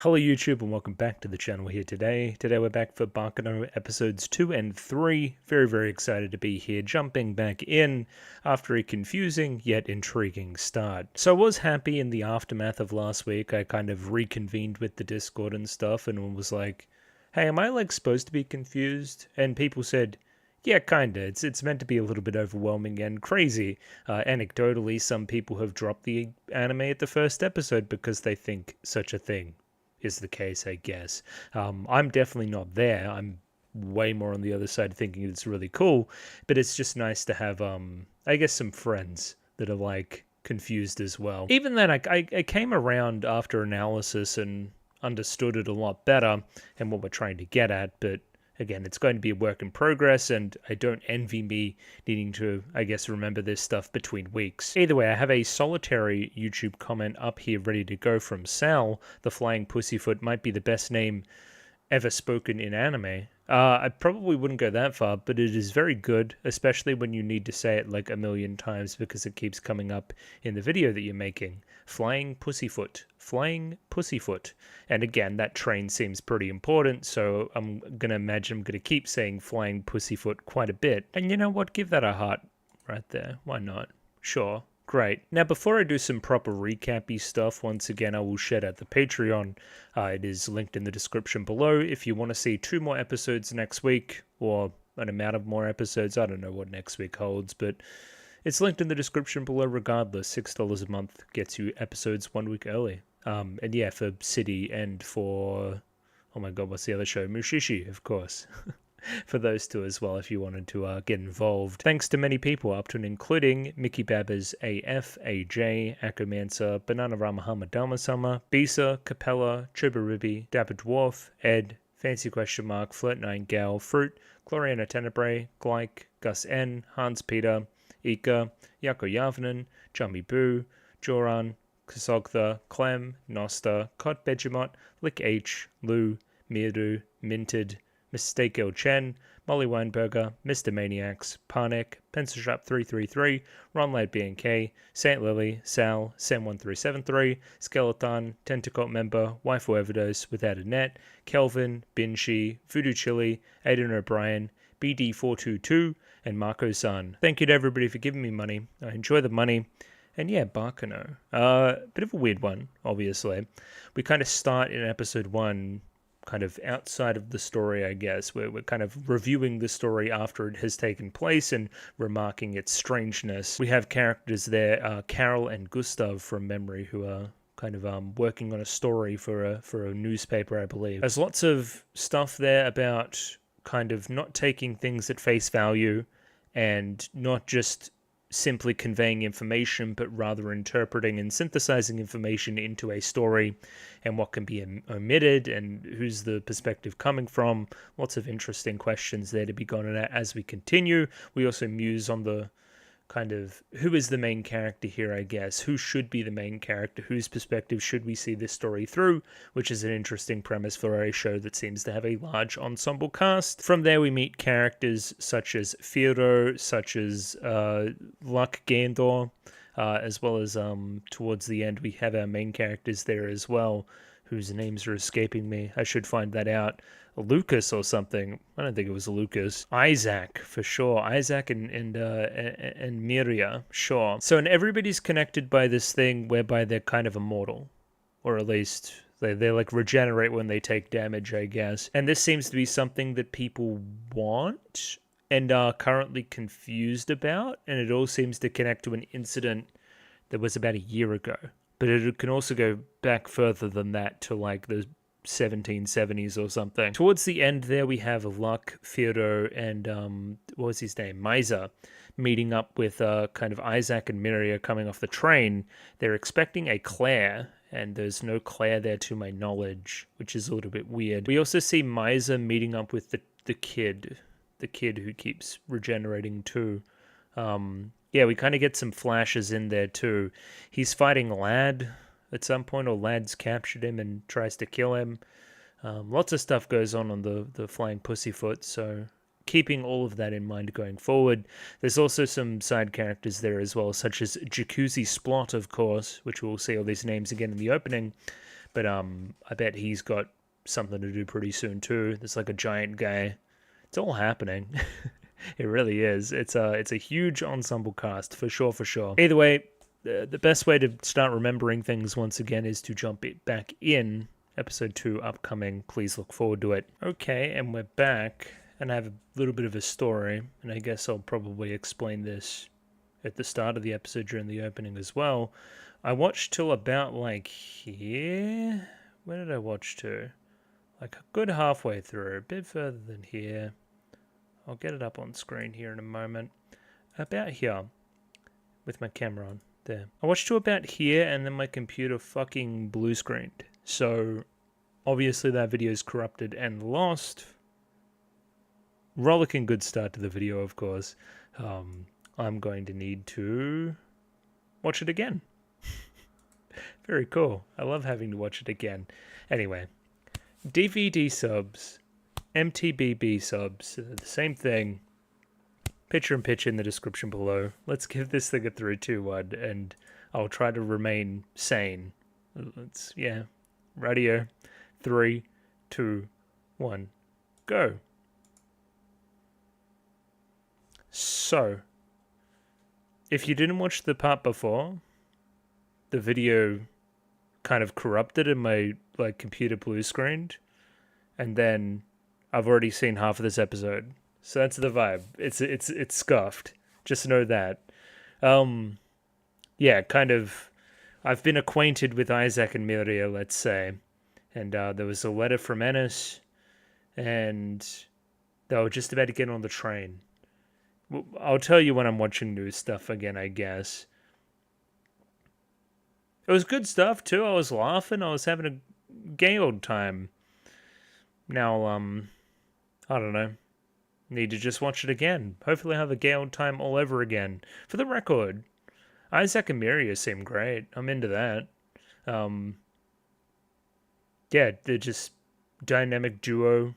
Hello YouTube and welcome back to the channel here today. Today we're back for Baccano episodes 2 and 3. Very excited to be here, jumping back in after a confusing yet intriguing start. So I was happy in the aftermath of last week. I kind of reconvened with the Discord and stuff and was like, hey, am I like supposed to be confused? And people said, yeah, kinda. It's meant to be a little bit overwhelming and crazy. Anecdotally, some people have dropped the anime at the first episode because they think such a thing is the case, I guess. I'm definitely not there. I'm way more on the other side thinking it's really cool, but it's just nice to have, I guess, some friends that are like confused as well. Even then, I came around after analysis and understood it a lot better and what we're trying to get at, but again, it's going to be a work in progress, and I don't envy me needing to, I guess, remember this stuff between weeks. Either way, I have a solitary YouTube comment up here ready to go from Sal. The Flying Pussyfoot might be the best name ever spoken in anime. I probably wouldn't go that far, but it is very good, especially when you need to say it like a million times because it keeps coming up in the video that you're making. Flying Pussyfoot. Flying Pussyfoot. And again, that train seems pretty important, so I'm going to imagine I'm going to keep saying Flying Pussyfoot quite a bit. And you know what? Give that a heart right there. Why not? Sure. Great. Now, before I do some proper recap-y stuff, once again, I will shout out the Patreon. It is linked in the description below. If you want to see 2 more episodes next week, or an amount of more episodes, I don't know what next week holds, but it's linked in the description below regardless. $6 a month gets you episodes 1 week early. And yeah, for City and for, oh my god, what's the other show? Mushi-Shi, of course. For those two as well if you wanted to get involved. Thanks to many people up to and including Mickey Babbers AF, AJ, Akomancer, Bananarama Hamadama-sama, Bisa, Capella, Chubaribi, Dapper Dwarf, Ed, Fancy Question Mark, Flirt9 Gal, Fruit, Gloriana Tenebrae, Glyke, Gus N, Hans Peter, Ika, Yako Yavanen, Jumby Boo, Joran, Kasogtha, Clem, Nosta, Cod Begemot, Lick H, Lou, Miru, Minted, Mistake Il Chen, Molly Weinberger, Mr. Maniacs, Parnek, Pencilshop 333, Ron Lad BNK, Saint Lily, Sal, Sam1373, Skeleton, Tentacle Member, Waifu Overdose, Without a Net, Kelvin, Binshi, Voodoo Chili, Aiden O'Brien, BD422, and Marco San. Thank you to everybody for giving me money. I enjoy the money. And yeah, Baccano. Bit of a weird one, obviously. We kind of start in episode 1 kind of outside of the story, I guess. We're kind of reviewing the story after it has taken place and remarking its strangeness. We have characters there, Carol and Gustav from memory, who are kind of working on a story for a newspaper, I believe. There's lots of stuff there about kind of not taking things at face value and not just simply conveying information, but rather interpreting and synthesizing information into a story and what can be omitted and who's the perspective coming from. Lots of interesting questions there to be gone at as we continue. We also muse on the kind of who is the main character here, I guess. Who should be the main character? Whose perspective should we see this story through? Which is an interesting premise for a show that seems to have a large ensemble cast. From there, we meet characters such as Firo, such as Luck Gandor, as well as towards the end, we have our main characters there as well, whose names are escaping me. I should find that out. Lucas or something. I don't think it was Lucas. Isaac, for sure. Isaac and Miria, sure. So, and everybody's connected by this thing whereby they're kind of immortal. Or at least they like regenerate when they take damage, I guess. And this seems to be something that people want and are currently confused about. And it all seems to connect to an incident that was about a year ago. But it can also go back further than that to like the 1770s or something. Towards the end there, we have Luck, Theodore, and what was his name? Miza, meeting up with kind of Isaac and Miria coming off the train. They're expecting a Claire, and there's no Claire there to my knowledge, which is a little bit weird. We also see Miza meeting up with the kid who keeps regenerating too. Yeah, we kind of get some flashes in there too. He's fighting Lad at some point, or Lad's captured him and tries to kill him. Lots of stuff goes on the Flying Pussyfoot, so keeping all of that in mind going forward. There's also some side characters there as well, such as Jacuzzi Splot, of course, which we'll see all these names again in the opening. but I bet he's got something to do pretty soon too. There's like a giant guy. It's all happening. It really is. It's a huge ensemble cast for sure, for sure. Either way, the best way to start remembering things once again is to jump it back in. Episode 2 upcoming. Please look forward to it. Okay, and we're back, and I have a little bit of a story, and I guess I'll probably explain this at the start of the episode during the opening as well. I watched till about like here. Where did I watch to? Like a good halfway through, a bit further than here. I'll get it up on screen here in a moment. About here, with my camera on. There. I watched to about here, and then my computer fucking blue screened. So, obviously that video is corrupted and lost. Rollicking good start to the video, of course. I'm going to need to watch it again. Very cool. I love having to watch it again. Anyway, DVD subs, MTBB subs, the same thing. Picture in picture in the description below. Let's give this thing a 3, 2, 1, and I'll try to remain sane. Yeah. Radio. 3, 2, 1, go. So, if you didn't watch the part before, the video kind of corrupted and my computer blue screened, and then I've already seen half of this episode. So that's the vibe. It's scuffed. Just know that. Yeah, kind of. I've been acquainted with Isaac and Miria, let's say, and there was a letter from Ennis, and they were just about to get on the train. I'll tell you when I'm watching new stuff again, I guess. It was good stuff too. I was laughing. I was having a gay old time. Now, I don't know. Need to just watch it again. Hopefully have a gay old time all over again. For the record, Isaac and Miria seem great. I'm into that. Yeah, they're just dynamic duo.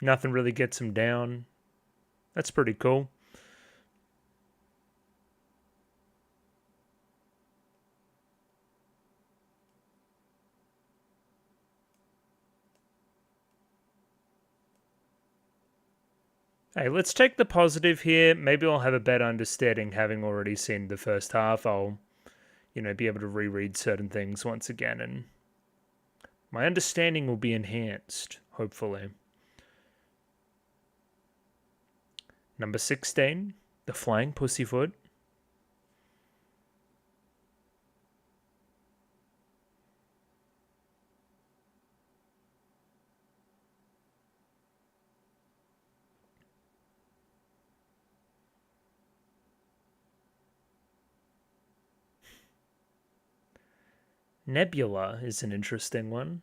Nothing really gets them down. That's pretty cool. Hey, let's take the positive here. Maybe I'll have a better understanding having already seen the first half. I'll, be able to reread certain things once again, and my understanding will be enhanced, hopefully. Number 16, The Flying Pussyfoot. Nebula is an interesting one.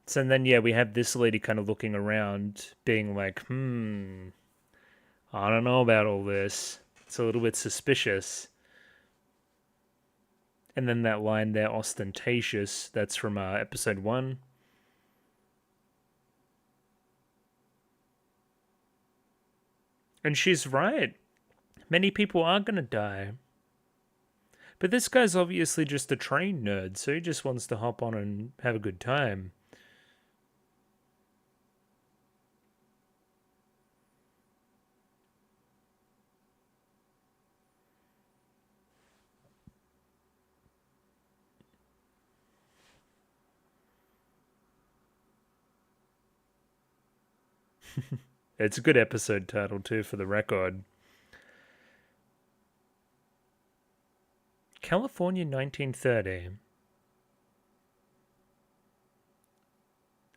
So then, yeah, we have this lady kind of looking around, being like, I don't know about all this. It's a little bit suspicious. And then that line there, ostentatious, that's from episode 1. And she's right. Many people are going to die. But this guy's obviously just a train nerd, so he just wants to hop on and have a good time. It's a good episode title, too, for the record. California 1930.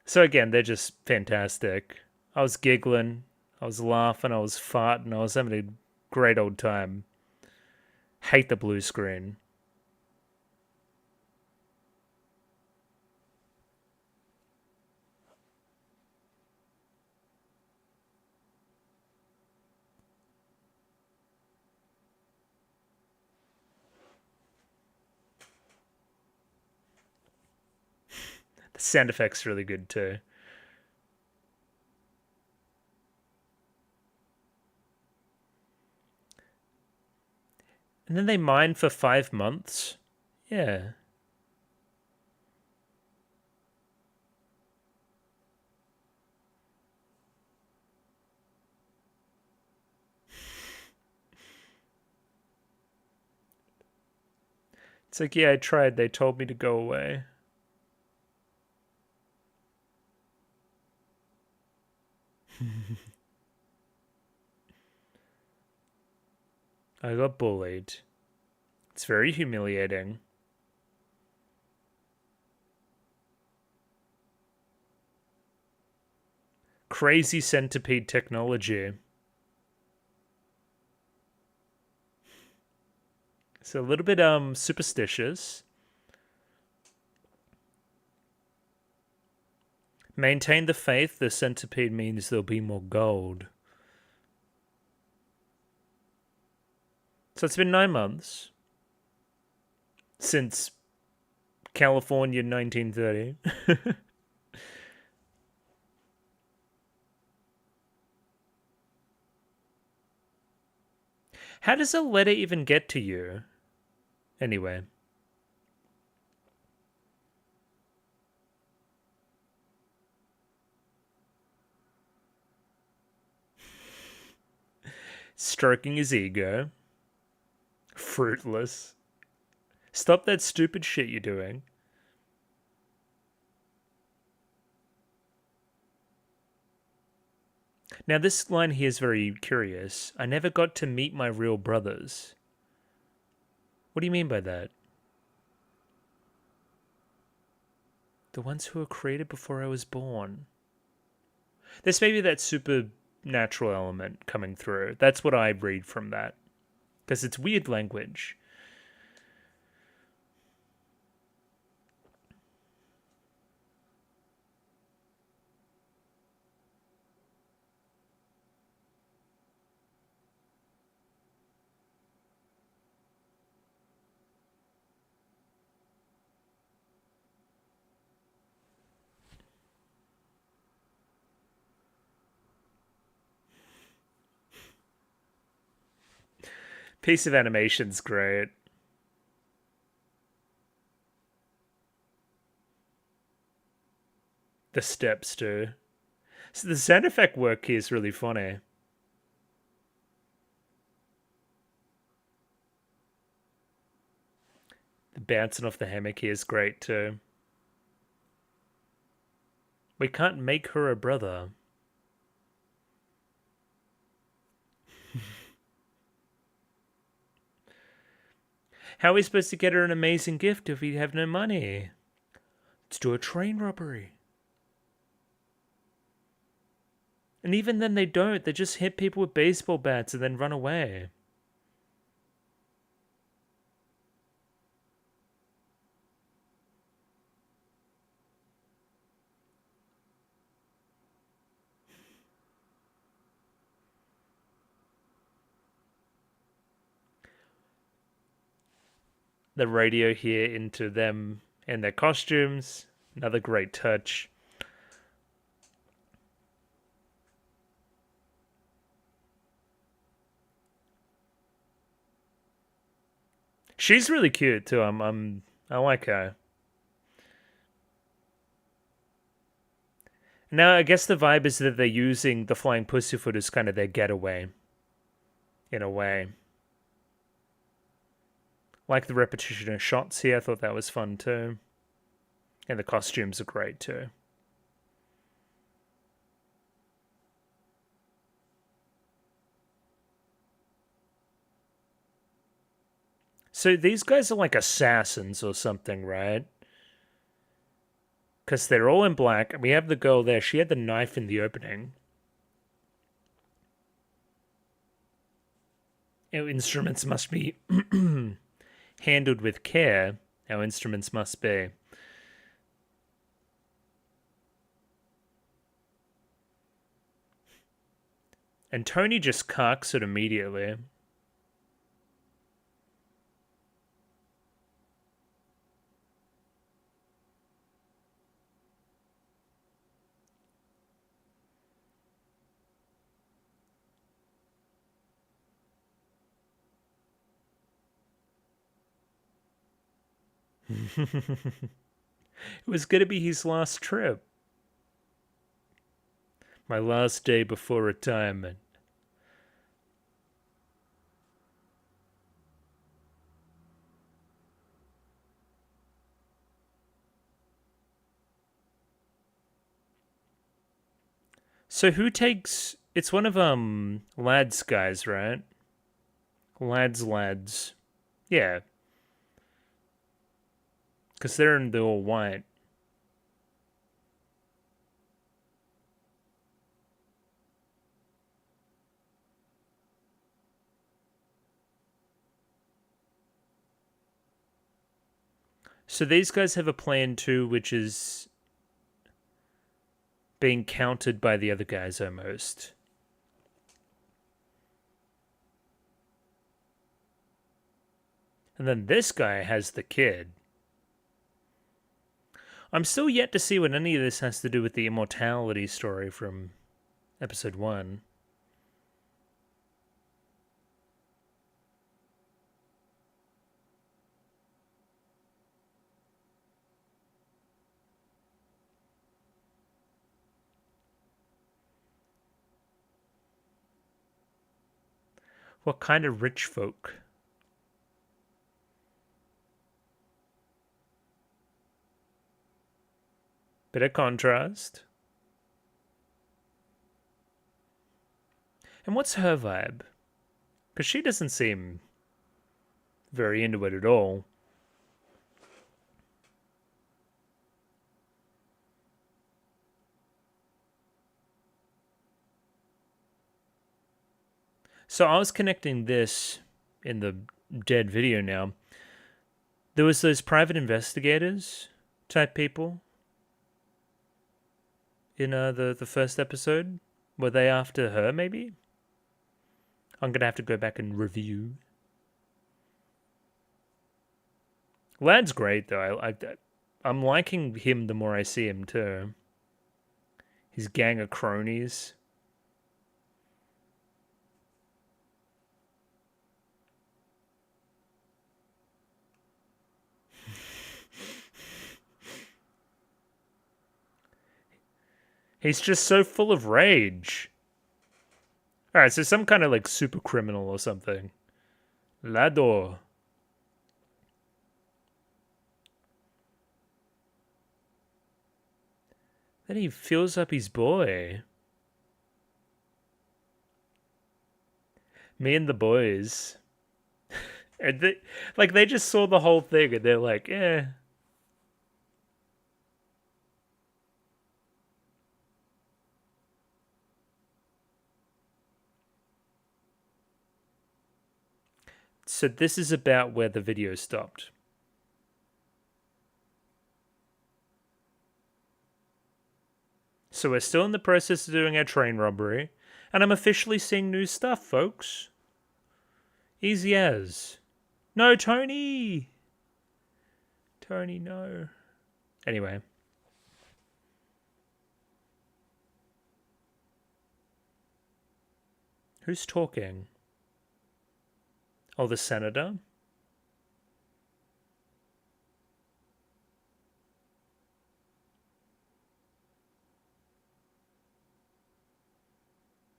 So again, they're just fantastic. I was giggling, I was laughing, I was farting, I was having a great old time. Hate the blue screen. The sound effect's really good too. And then they mine for 5 months? Yeah. It's like, yeah, I tried. They told me to go away. I got bullied. It's very humiliating. Crazy centipede technology. It's a little bit superstitious. Maintain the faith. The centipede means there'll be more gold. So it's been 9 months since California 1930. How does a letter even get to you? Anyway. Stroking his ego. Fruitless. Stop that stupid shit you're doing. Now, this line here is very curious. I never got to meet my real brothers. What do you mean by that? The ones who were created before I was born. There's maybe that supernatural element coming through. That's what I read from that. Because it's weird language. Piece of animation's great. The steps too. So the sound effect work here is really funny. The bouncing off the hammock here is great too. We can't make her a brother. How are we supposed to get her an amazing gift if we have no money? Let's do a train robbery. And even then they don't. They just hit people with baseball bats and then run away. The radio here into them and their costumes. Another great touch. She's really cute too. I like her. Now I guess the vibe is that they're using the flying pussyfoot as kind of their getaway. In a way. Like the repetition of shots here, I thought that was fun too. And the costumes are great too. So these guys are like assassins or something, right? Because they're all in black. And we have the girl there. She had the knife in the opening. Our instruments must be handled with care. Our instruments must be. And Tony just cocks it immediately. It was going to be his last trip. My last day before retirement. So who takes... It's one of, Lads guys, right? Lads. Yeah. Because they're in the all white. So these guys have a plan too, which is being countered by the other guys almost. And then this guy has the kid. I'm still yet to see what any of this has to do with the immortality story from episode 1. What kind of rich folk? Bit of contrast. And what's her vibe? Because she doesn't seem very into it at all. So I was connecting this in the dead video now. There was those private investigators type people in the first episode. Were they after her, maybe? I'm going to have to go back and review. Lad's great, though. I'm liking him the more I see him, too. His gang of cronies. He's just so full of rage. Alright, so some kind of like super criminal or something. Lado. Then he fills up his boy. Me and the boys. And they just saw the whole thing and they're like, eh. So this is about where the video stopped. So we're still in the process of doing our train robbery, and I'm officially seeing new stuff, folks. Easy as. No, Tony! Tony, no. Anyway. Who's talking? Oh, the senator?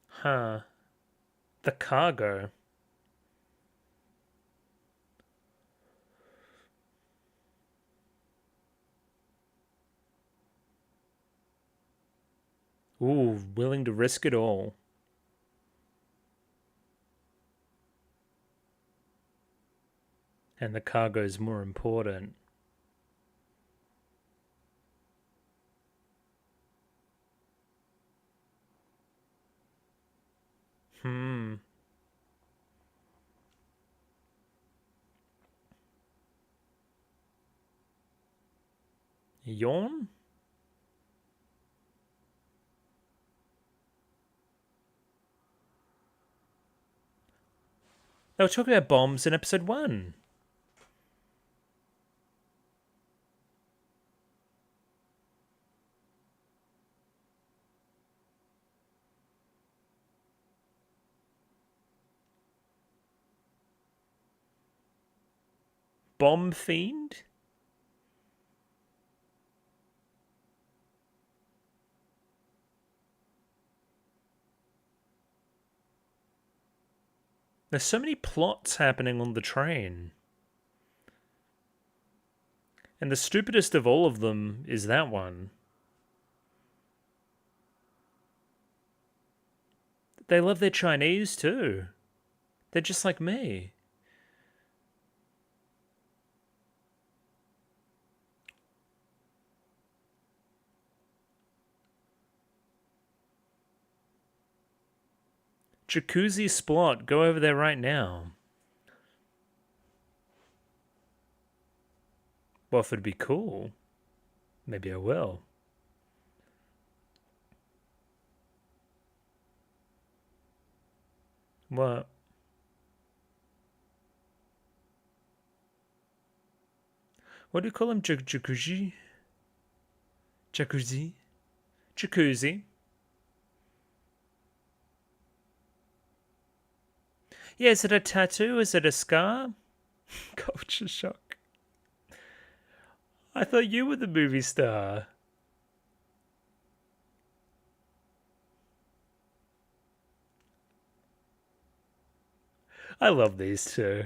Huh. The cargo. Ooh, willing to risk it all. And the cargo's more important. Yawn? They were talking about bombs in episode 1. Bomb fiend? There's so many plots happening on the train. And the stupidest of all of them is that one. They love their Chinese too. They're just like me. Jacuzzi Splot, go over there right now. Well, if it'd be cool, maybe I will. What? What do you call him? Jacuzzi? Jacuzzi? Jacuzzi. Yeah, is it a tattoo? Is it a scar? Culture shock. I thought you were the movie star. I love these two.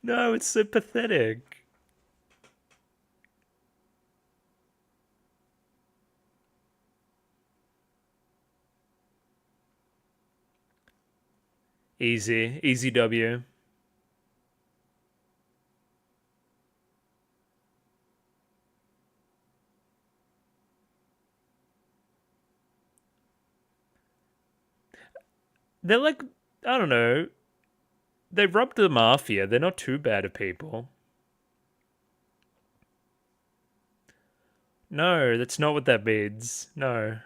No, it's so pathetic. Easy. Easy W. They're like, I don't know. They robbed the mafia. They're not too bad of people. No, that's not what that means. No.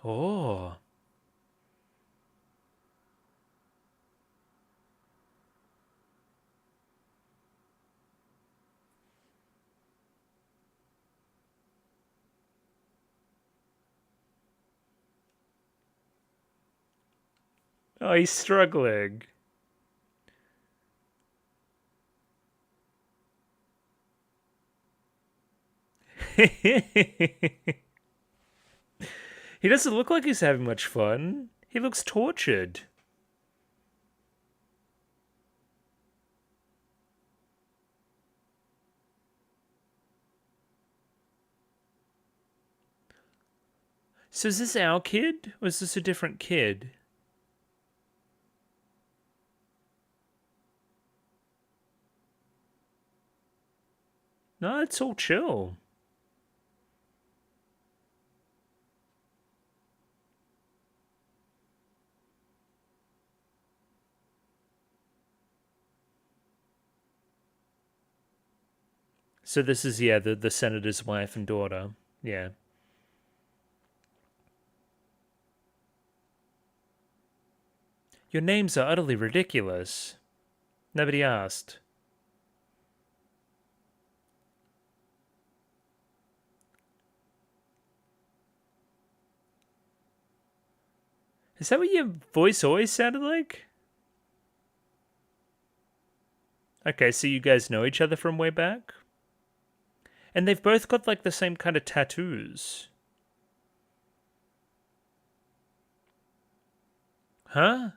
Oh. Oh, he's struggling. He doesn't look like he's having much fun. He looks tortured. So is this our kid? Or is this a different kid? No, it's all chill. So this is, yeah, the senator's wife and daughter. Yeah. Your names are utterly ridiculous. Nobody asked. Is that what your voice always sounded like? Okay, so you guys know each other from way back? And they've both got like the same kind of tattoos. Huh?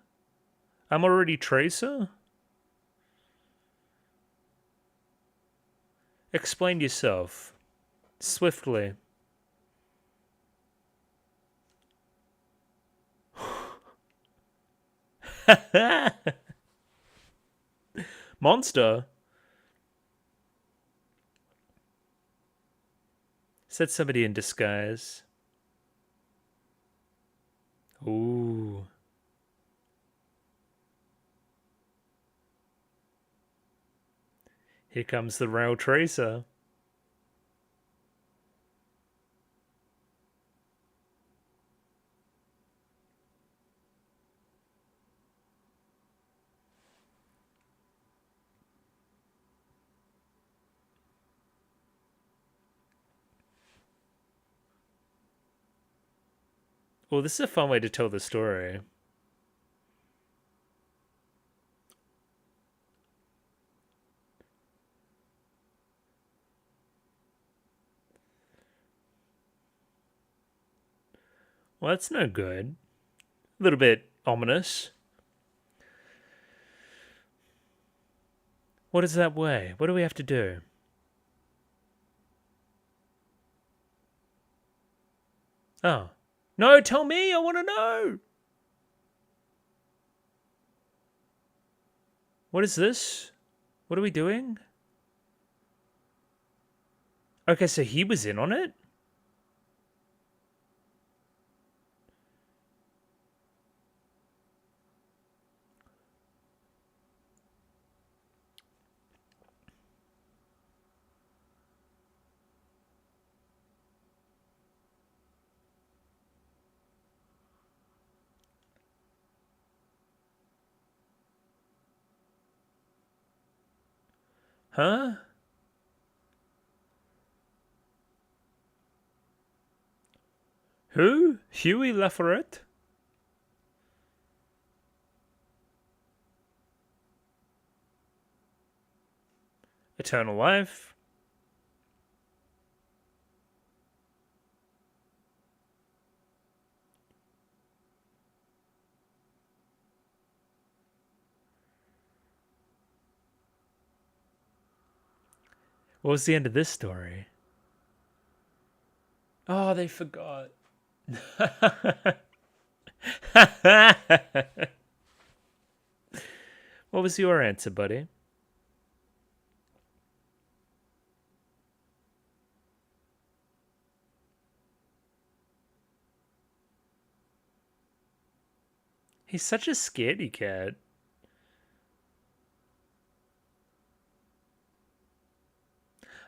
I'm already Tracer? Explain yourself. Swiftly. Monster? Said somebody in disguise. Ooh. Here comes the rail tracer. Well, this is a fun way to tell the story. Well, that's no good. A little bit ominous. What is that way? What do we have to do? Oh. No, tell me! I want to know! What is this? What are we doing? Okay, so he was in on it? Huh? Who? Huey Lafayette? Eternal life? What was the end of this story? Oh, they forgot. What was your answer, buddy? He's such a scaredy cat.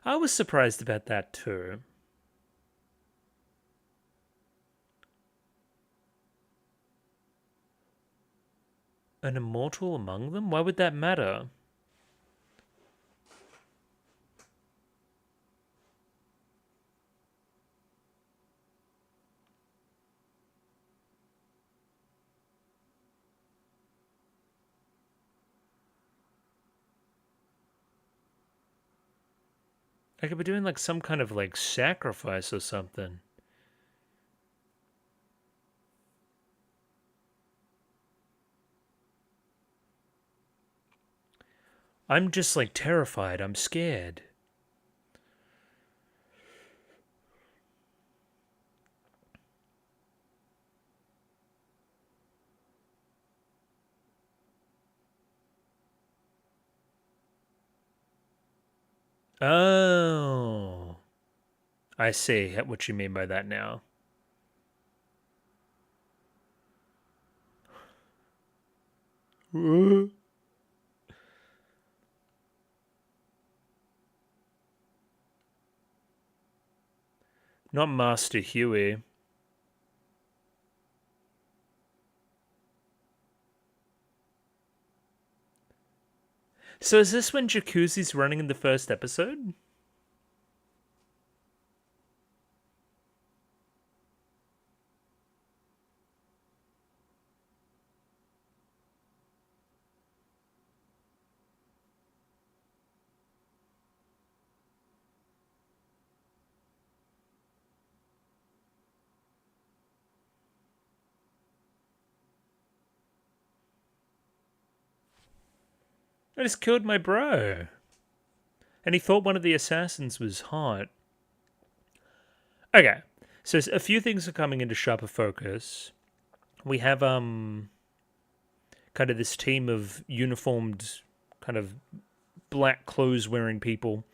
I was surprised about that too. An immortal among them? Why would that matter? I could be doing like some kind of like sacrifice or something. I'm just like terrified. I'm scared. Oh. I see what you mean by that now. Not Master Huey. So is this when Jacuzzi's running in the first episode? I just killed my bro. And he thought one of the assassins was hot. Okay, so a few things are coming into sharper focus. We have kind of this team of uniformed, kind of black clothes wearing people.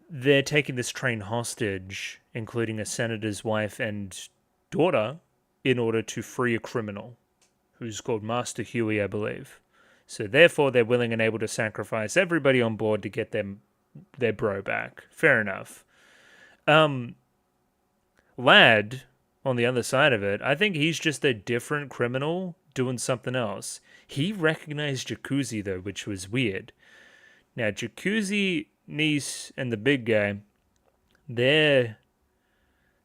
They're taking this train hostage, including a senator's wife and daughter, in order to free a criminal who's called Master Huey, I believe. So therefore, they're willing and able to sacrifice everybody on board to get their bro back. Fair enough. Lad, on the other side of it, I think he's just a different criminal doing something else. He recognized Jacuzzi, though, which was weird. Now, Jacuzzi, Nice, and the big guy, they're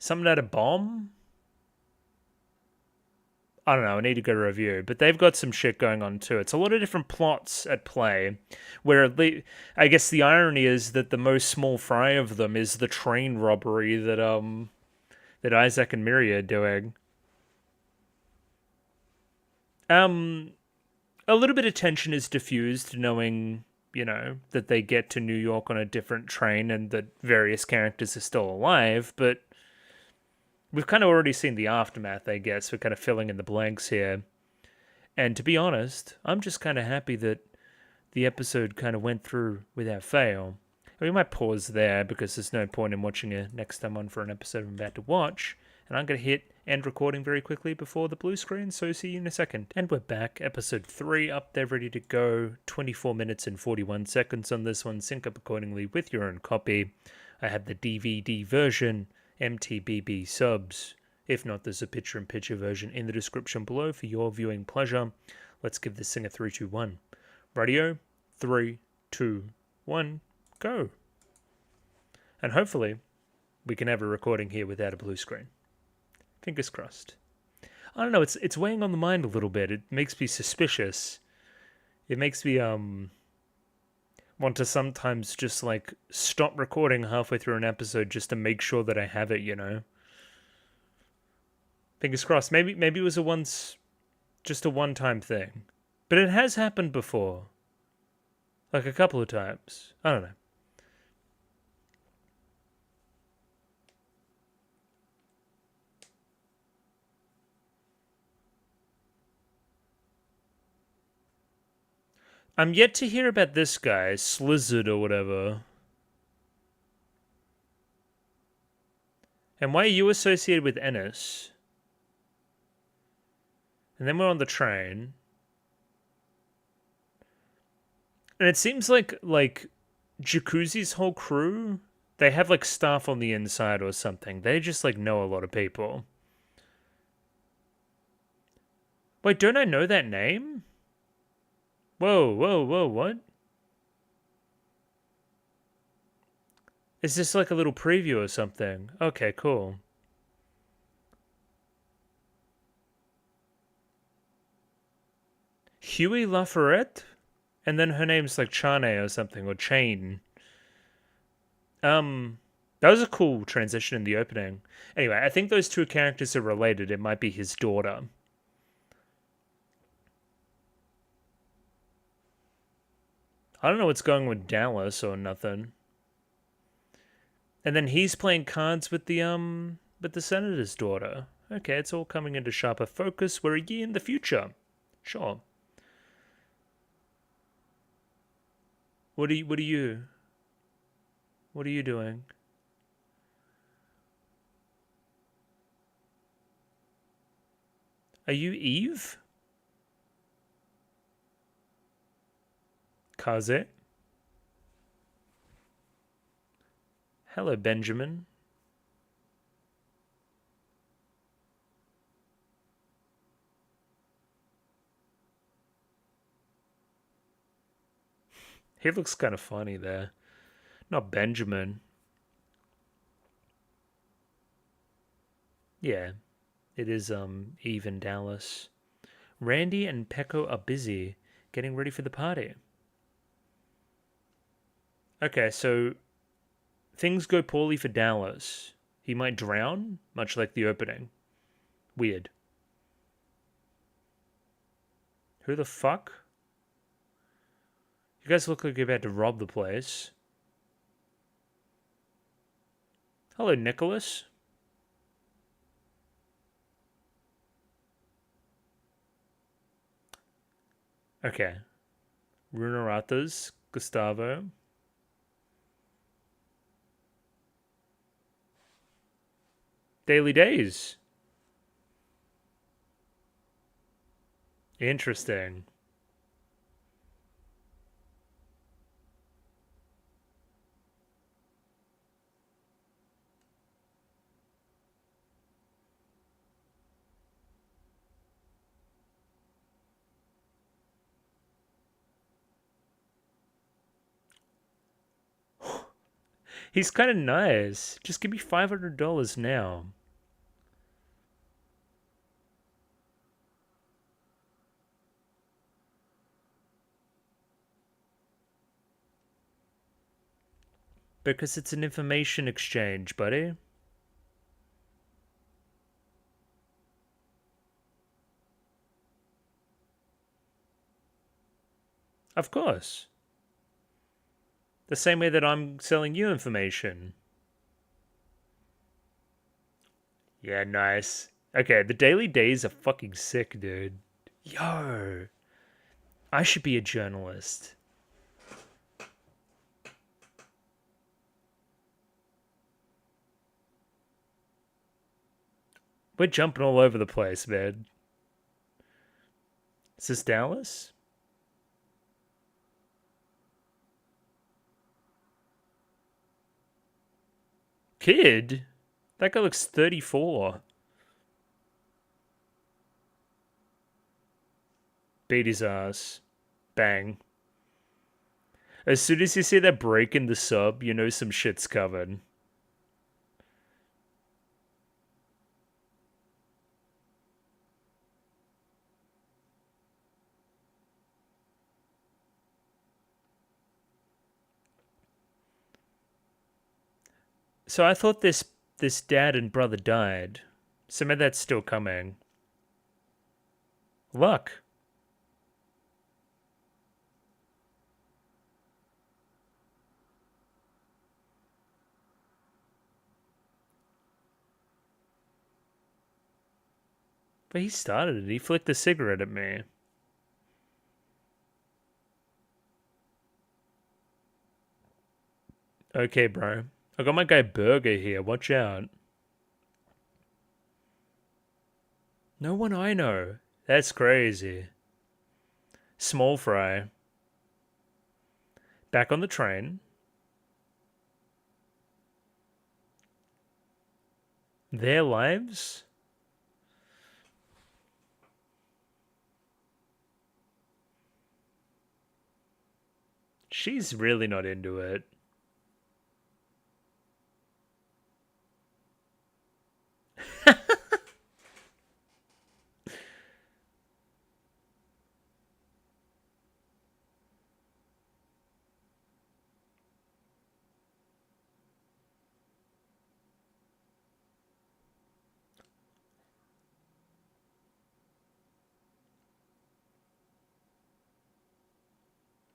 something at a bomb? I don't know, I need to go to review, but they've got some shit going on too. It's a lot of different plots at play, where I guess the irony is that the most small fry of them is the train robbery that Isaac and Miri are doing. A little bit of tension is diffused knowing, that they get to New York on a different train and that various characters are still alive, but we've kind of already seen the aftermath, I guess. We're kind of filling in the blanks here. And to be honest, I'm just kind of happy that the episode kind of went through without fail. We might pause there because there's no point in watching it next time on for an episode I'm about to watch. And I'm going to hit end recording very quickly before the blue screen, so see you in a second. And we're back, episode 3 up there, ready to go. 24 minutes and 41 seconds on this one. Sync up accordingly with your own copy. I have the DVD version, MTBB subs. If not, there's a picture-in-picture version in the description below for your viewing pleasure. Let's give this thing a 3, 2, 1. Radio, 3, 2, 1, go. And hopefully, we can have a recording here without a blue screen. Fingers crossed. I don't know, it's weighing on the mind a little bit. It makes me suspicious. It makes me want to sometimes just stop recording halfway through an episode just to make sure that I have it, Fingers crossed. Maybe it was just a one-time thing. But it has happened before. A couple of times. I don't know. I'm yet to hear about this guy, Slizzard or whatever. And why are you associated with Ennis? And then we're on the train. And it seems like Jacuzzi's whole crew, they have staff on the inside or something. They just know a lot of people. Wait, don't I know that name? Whoa, what? Is this a little preview or something? Okay, cool. Huey Lafayette? And then her name's Chane or something, or Chain. That was a cool transition in the opening. Anyway, I think those two characters are related. It might be his daughter. I don't know what's going with Dallas or nothing. And then he's playing cards with the senator's daughter. Okay, it's all coming into sharper focus. We're a year in the future. Sure. What are you doing? Are you Eve? Kaze? Hello, Benjamin. He looks kind of funny there. Not Benjamin. Yeah, it is Eve and Dallas. Randy and Pecco are busy getting ready for the party. Okay, so things go poorly for Dallas. He might drown, much like the opening. Weird. Who the fuck? You guys look like you're about to rob the place. Hello, Nicholas. Okay. Runaratas, Gustavo. Daily Days. Interesting. He's kind of nice. Just give me $500 now. Because it's an information exchange, buddy. Of course. The same way that I'm selling you information. Yeah, nice. Okay, the daily days are fucking sick, dude. Yo, I should be a journalist. We're jumping all over the place, man. Is this Dallas? Kid? That guy looks 34. Beat his ass. Bang. As soon as you see that break in the sub, you know some shit's covered. So I thought this dad and brother died. So maybe that's still coming. Luck. But he started it. He flicked a cigarette at me. Okay, bro. I got my guy Burger here. Watch out. No one I know. That's crazy. Small fry. Back on the train. Their lives? She's really not into it.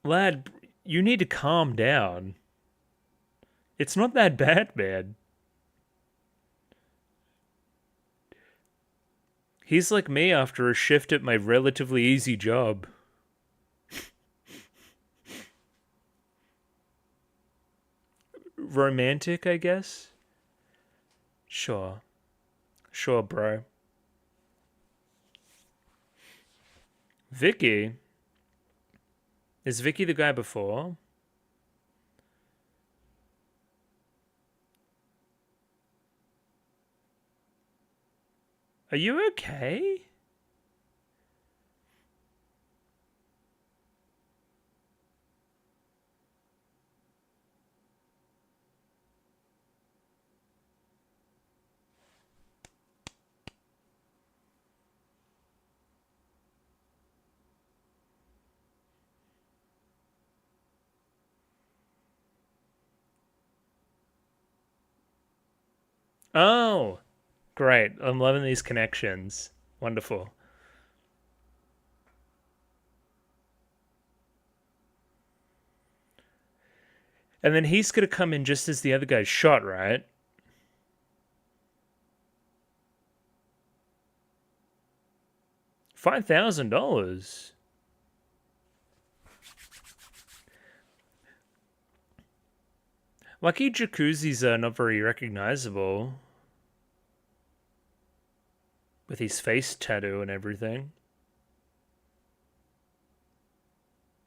Lad, you need to calm down. It's not that bad, man. He's like me after a shift at my relatively easy job. Romantic, I guess? Sure. Sure, bro. Vicky? Is Vicky the guy before? Are you okay? Oh, great. I'm loving these connections. Wonderful. And then he's going to come in just as the other guy's shot, right? $5,000. Lucky jacuzzis are not very recognizable. With his face tattoo and everything.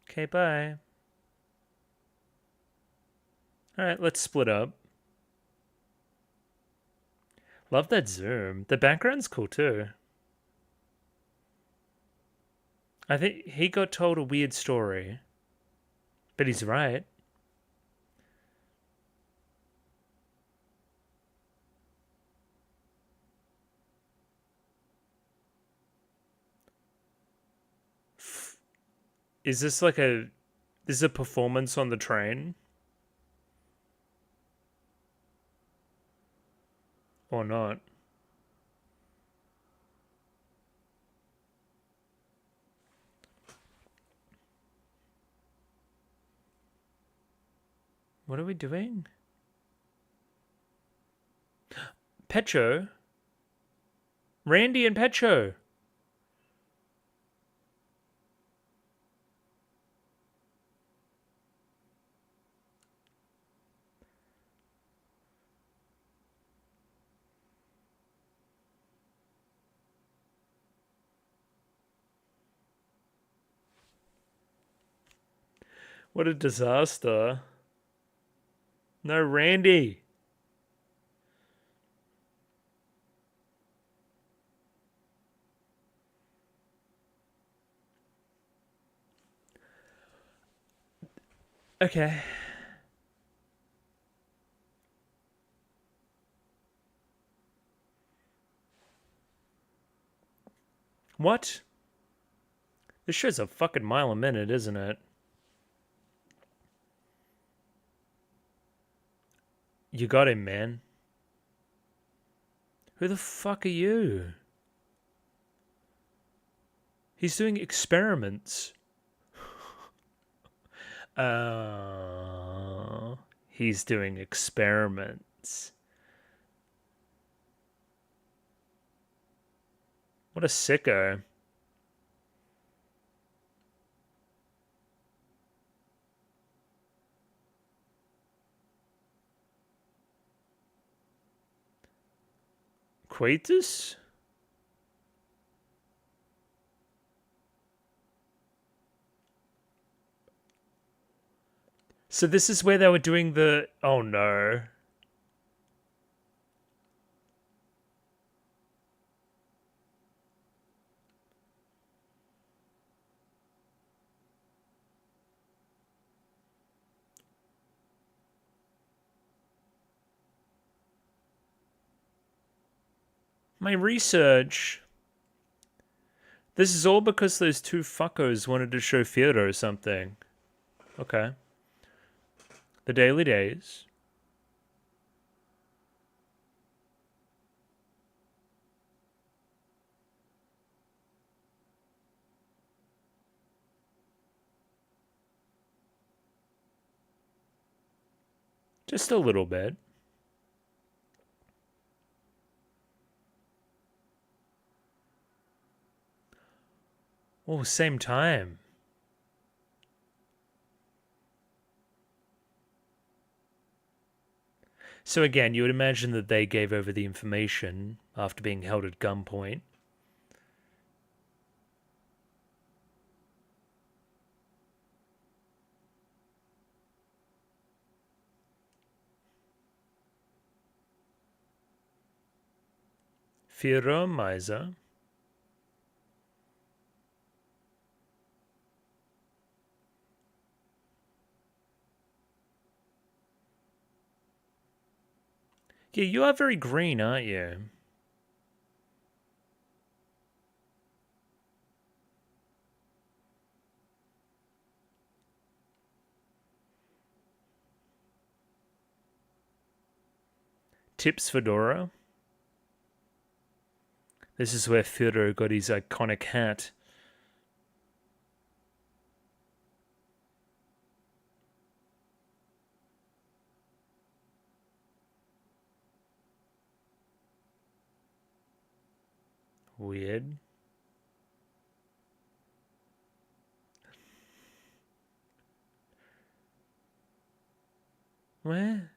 Okay, bye. Alright, let's split up. Love that zoom. The background's cool too. I think he got told a weird story. But he's right. Is this like a... This is a performance on the train? Or not? What are we doing? Pecho? Randy and Pecho. What a disaster. No, Randy. Okay. What? This show's a fucking mile a minute, isn't it? You got him, man. Who the fuck are you? He's doing experiments. He's doing experiments. What a sicko. Quatus? So this is where they were doing the... Oh no. My research. This is all because those two fuckos wanted to show Fyodor something. Okay. The Daily Days. Just a little bit. Oh, same time. So again, you would imagine that they gave over the information after being held at gunpoint. Fyodor Miser. Yeah, you are very green, aren't you? Tips Fedora. This is where Fyodor got his iconic hat. Weird. Where?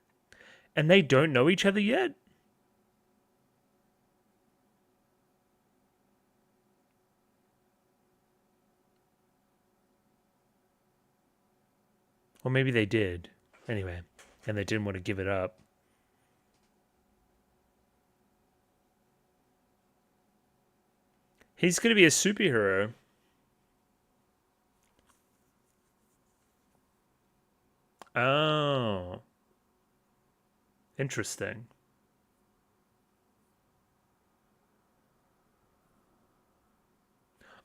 And they don't know each other yet? Or maybe they did. Anyway, and they didn't want to give it up. He's going to be a superhero. Oh. Interesting.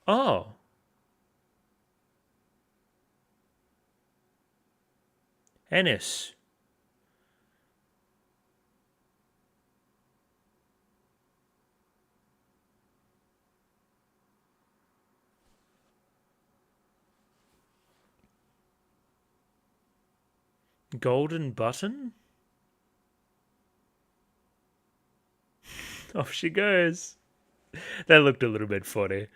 Oh. Ennis. Golden button? Off she goes. That looked a little bit funny.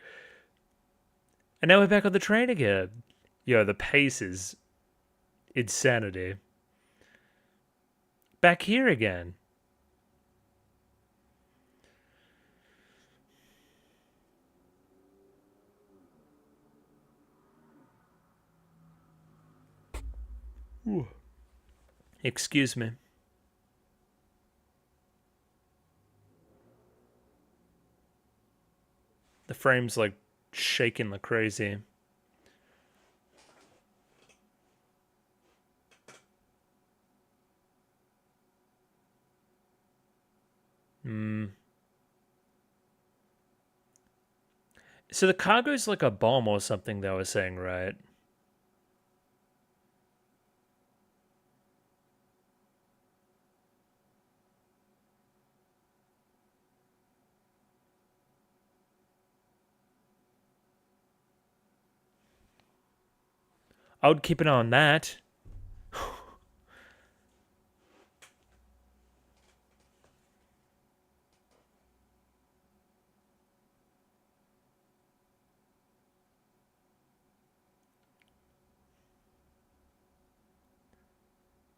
And now we're back on the train again. Yo, the pace is insanity. Back here again. Ooh. Excuse me. The frame's like shaking like crazy. So the cargo's like a bomb or something they were saying, right? I would keep an eye on that.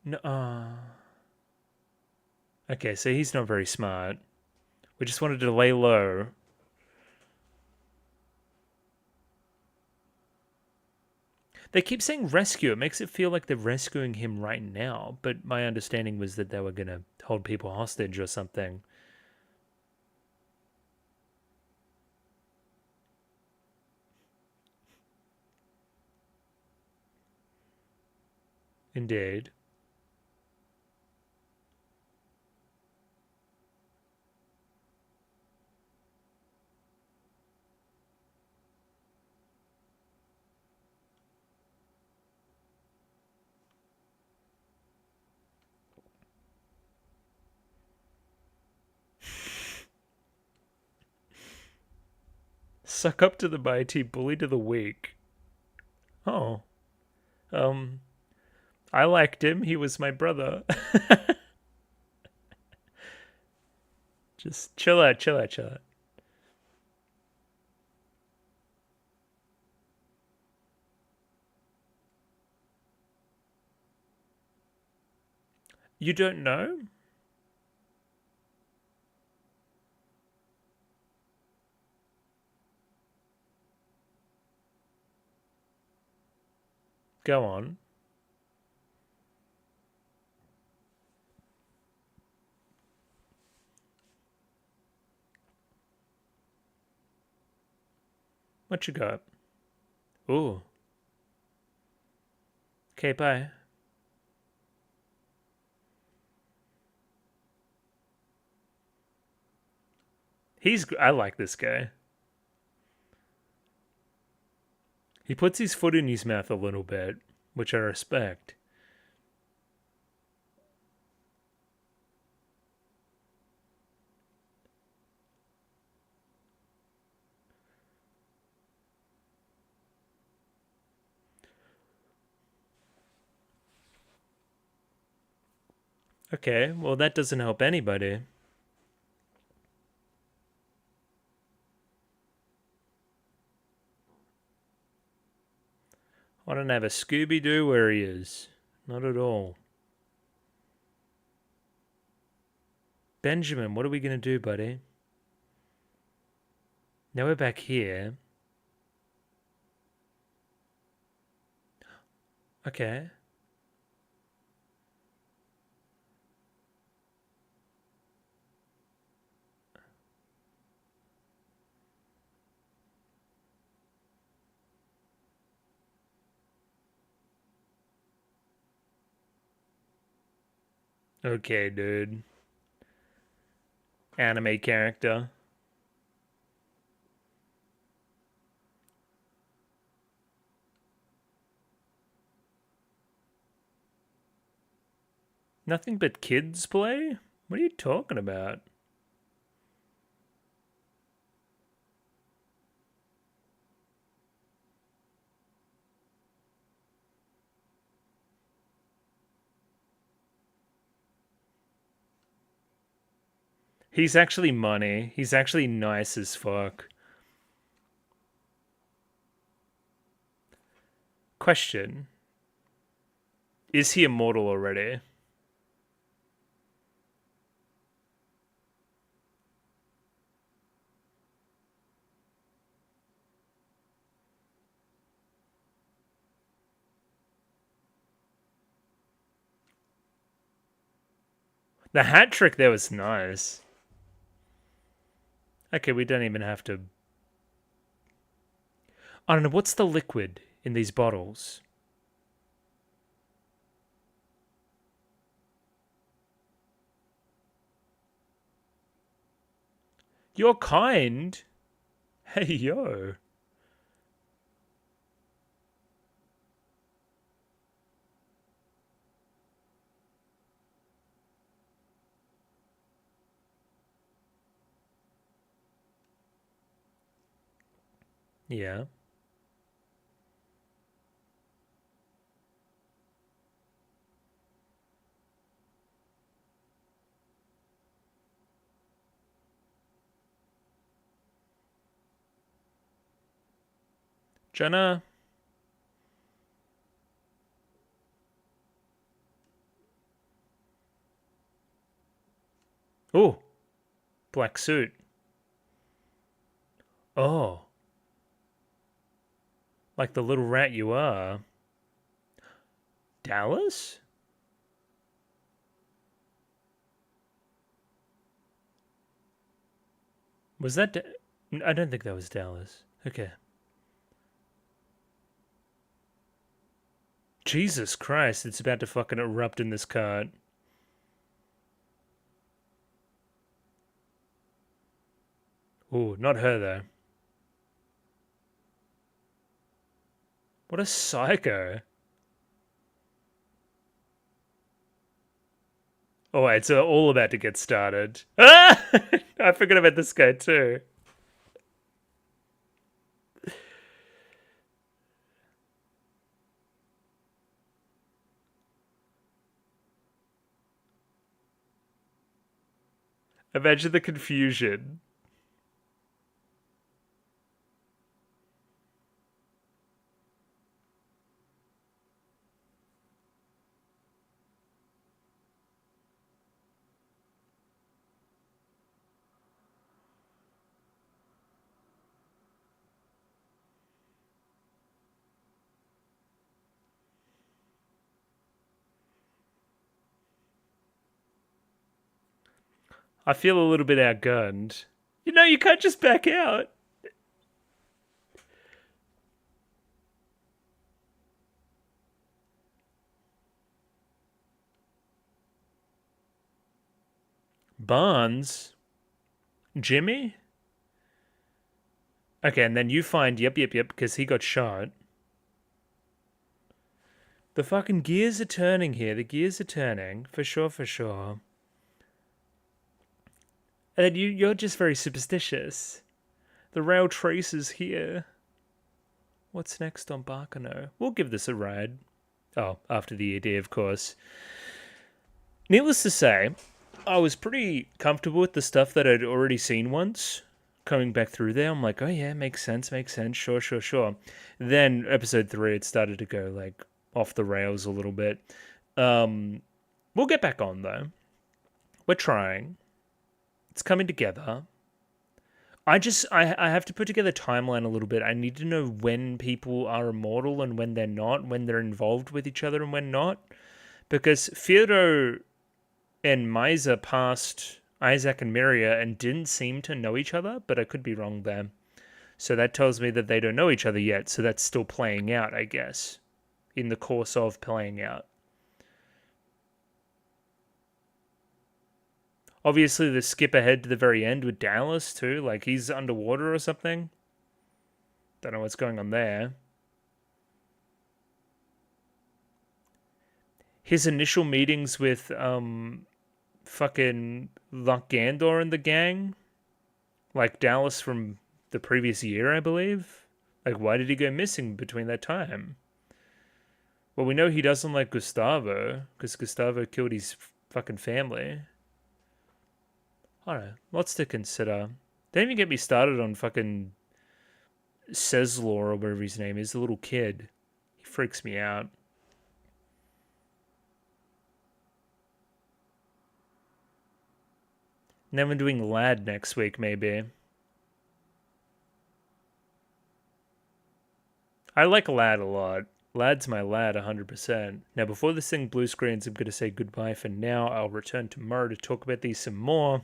No, okay, so he's not very smart. We just wanted to lay low. They keep saying rescue. It makes it feel like they're rescuing him right now. But my understanding was that they were going to hold people hostage or something. Indeed. Suck up to the mighty, bully to the weak. Oh. I liked him. He was my brother. Just chill out, chill out, chill out. You don't know? Go on. What you got? Ooh. Okay, bye. I like this guy. He puts his foot in his mouth a little bit, which I respect. Okay, well that doesn't help anybody. I don't have a Scooby-Doo where he is. Not at all. Benjamin, what are we going to do, buddy? Now we're back here. Okay. Okay, dude. Anime character. Nothing but kids play? What are you talking about? He's actually money. He's actually nice as fuck. Question. Is he immortal already? The hat trick there was nice. Okay, we don't even have to... I don't know, what's the liquid in these bottles? You're kind? Hey, yo. Yeah. Jenna? Oh, black suit. Oh, like the little rat you are. Dallas? Was that... I don't think that was Dallas. Okay. Jesus Christ, it's about to fucking erupt in this cart. Ooh, not her though. What a psycho. Oh, it's all about to get started. Ah! I forgot about this guy too. Imagine the confusion. I feel a little bit outgunned. You know, you can't just back out. Barnes? Jimmy? Okay, and then you find, yep, because he got shot. The fucking gears are turning here. The gears are turning. For sure, for sure. And then you're just very superstitious. The rail traces here. What's next on Baccano? We'll give this a ride. Oh, after the ED, of course. Needless to say, I was pretty comfortable with the stuff that I'd already seen once. Coming back through there, I'm like, oh yeah, makes sense, sure. Then episode 3, it started to go like off the rails a little bit. We'll get back on though. We're trying. It's coming together. I have to put together a timeline a little bit. I need to know when people are immortal and when they're not, when they're involved with each other and when not. Because Fyodor and Misa passed Isaac and Miria and didn't seem to know each other, but I could be wrong there. So that tells me that they don't know each other yet, so that's still playing out, I guess, in the course of playing out. Obviously, the skip ahead to the very end with Dallas, too. Like, he's underwater or something. Don't know what's going on there. His initial meetings with, fucking Gandor and the gang. Like, Dallas from the previous year, I believe. Like, why did he go missing between that time? Well, we know he doesn't like Gustavo, because Gustavo killed his fucking family. I don't know. Lots to consider. Don't even get me started on fucking Seslaw or whatever his name is, the little kid. He freaks me out. And then we're doing Lad next week, maybe. I like Lad a lot. Lad's my lad 100%. Now, before this thing blue screens, I'm going to say goodbye for now. I'll return tomorrow to talk about these some more.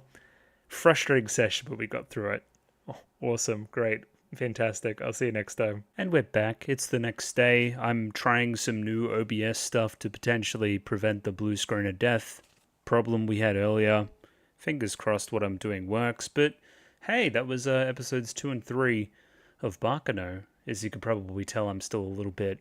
Frustrating session, but we got through it. Oh, awesome. Great. Fantastic. I'll see you next time. And we're back. It's the next day. I'm trying some new OBS stuff to potentially prevent the blue screen of death problem we had earlier. Fingers crossed what I'm doing works, but hey, that was episodes 2 and 3 of Baccano. As you can probably tell, I'm still a little bit,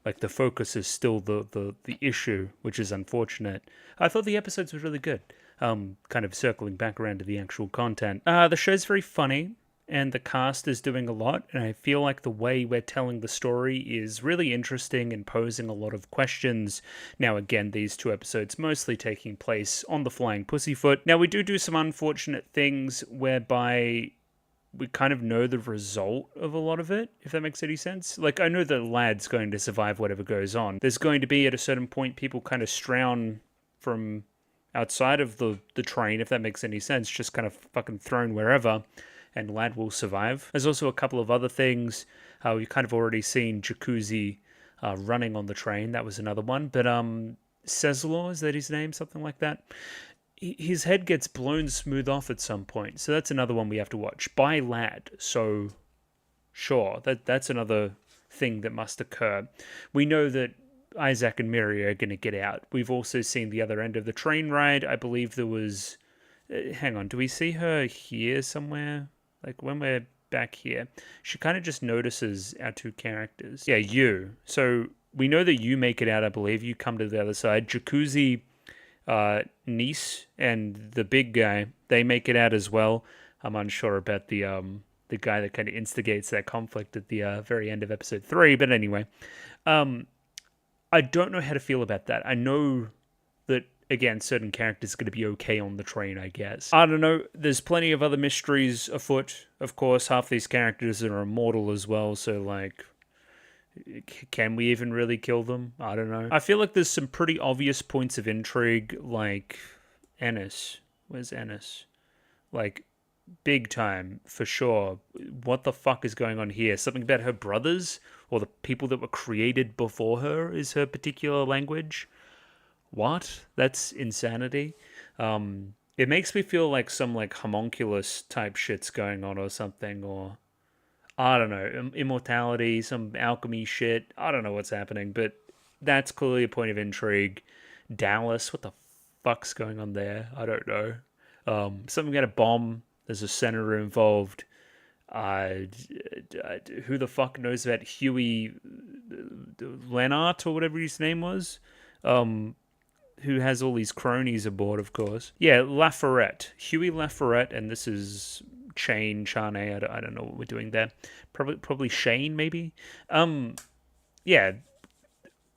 like, the focus is still the issue, which is unfortunate. I thought the episodes were really good. Kind of circling back around to the actual content. The show's very funny, and the cast is doing a lot, and I feel like the way we're telling the story is really interesting and posing a lot of questions. Now, again, these 2 episodes mostly taking place on the Flying Pussyfoot. Now, we do some unfortunate things whereby we kind of know the result of a lot of it, if that makes any sense. Like, I know the lad's going to survive whatever goes on. There's going to be, at a certain point, people kind of strown from outside of the train, if that makes any sense, just kind of fucking thrown wherever, and lad will survive. There's also a couple of other things. We've kind of already seen Jacuzzi running on the train. That was another one. But Seslaw, is that his name? Something like that. His head gets blown smooth off at some point. So that's another one we have to watch. By lad. So, sure, that's another thing that must occur. We know that Isaac and Miri are going to get out. We've also seen the other end of the train ride. I believe there was... hang on, do we see her here somewhere? Like, when we're back here, she kind of just notices our 2 characters. Yeah, you. So, we know that you make it out, I believe. You come to the other side. Jacuzzi... niece and the big guy, they make it out as well. I'm unsure about the guy that kind of instigates that conflict at the very end of episode 3, but anyway, I don't know how to feel about that. I know that, again, certain characters are going to be okay on the train, I guess. I don't know. There's plenty of other mysteries afoot. Of course, half these characters are immortal as well, so, like, can we even really kill them? I don't know. I feel like there's some pretty obvious points of intrigue, like Ennis. Where's Ennis? Like, big time, for sure. What the fuck is going on here? Something about her brothers? Or the people that were created before her is her particular language? What? That's insanity. It makes me feel like some, like, homunculus type shit's going on or something, or... I don't know, immortality, some alchemy shit. I don't know what's happening, but that's clearly a point of intrigue. Dallas, what the fuck's going on there? I don't know. Something about a bomb. There's a senator involved. Who the fuck knows about Huey Lennart or whatever his name was? Who has all these cronies aboard, of course. Yeah, Laforet. Huey Laforet, and this is... Chane, I don't know what we're doing there. Probably Shane, maybe? Yeah.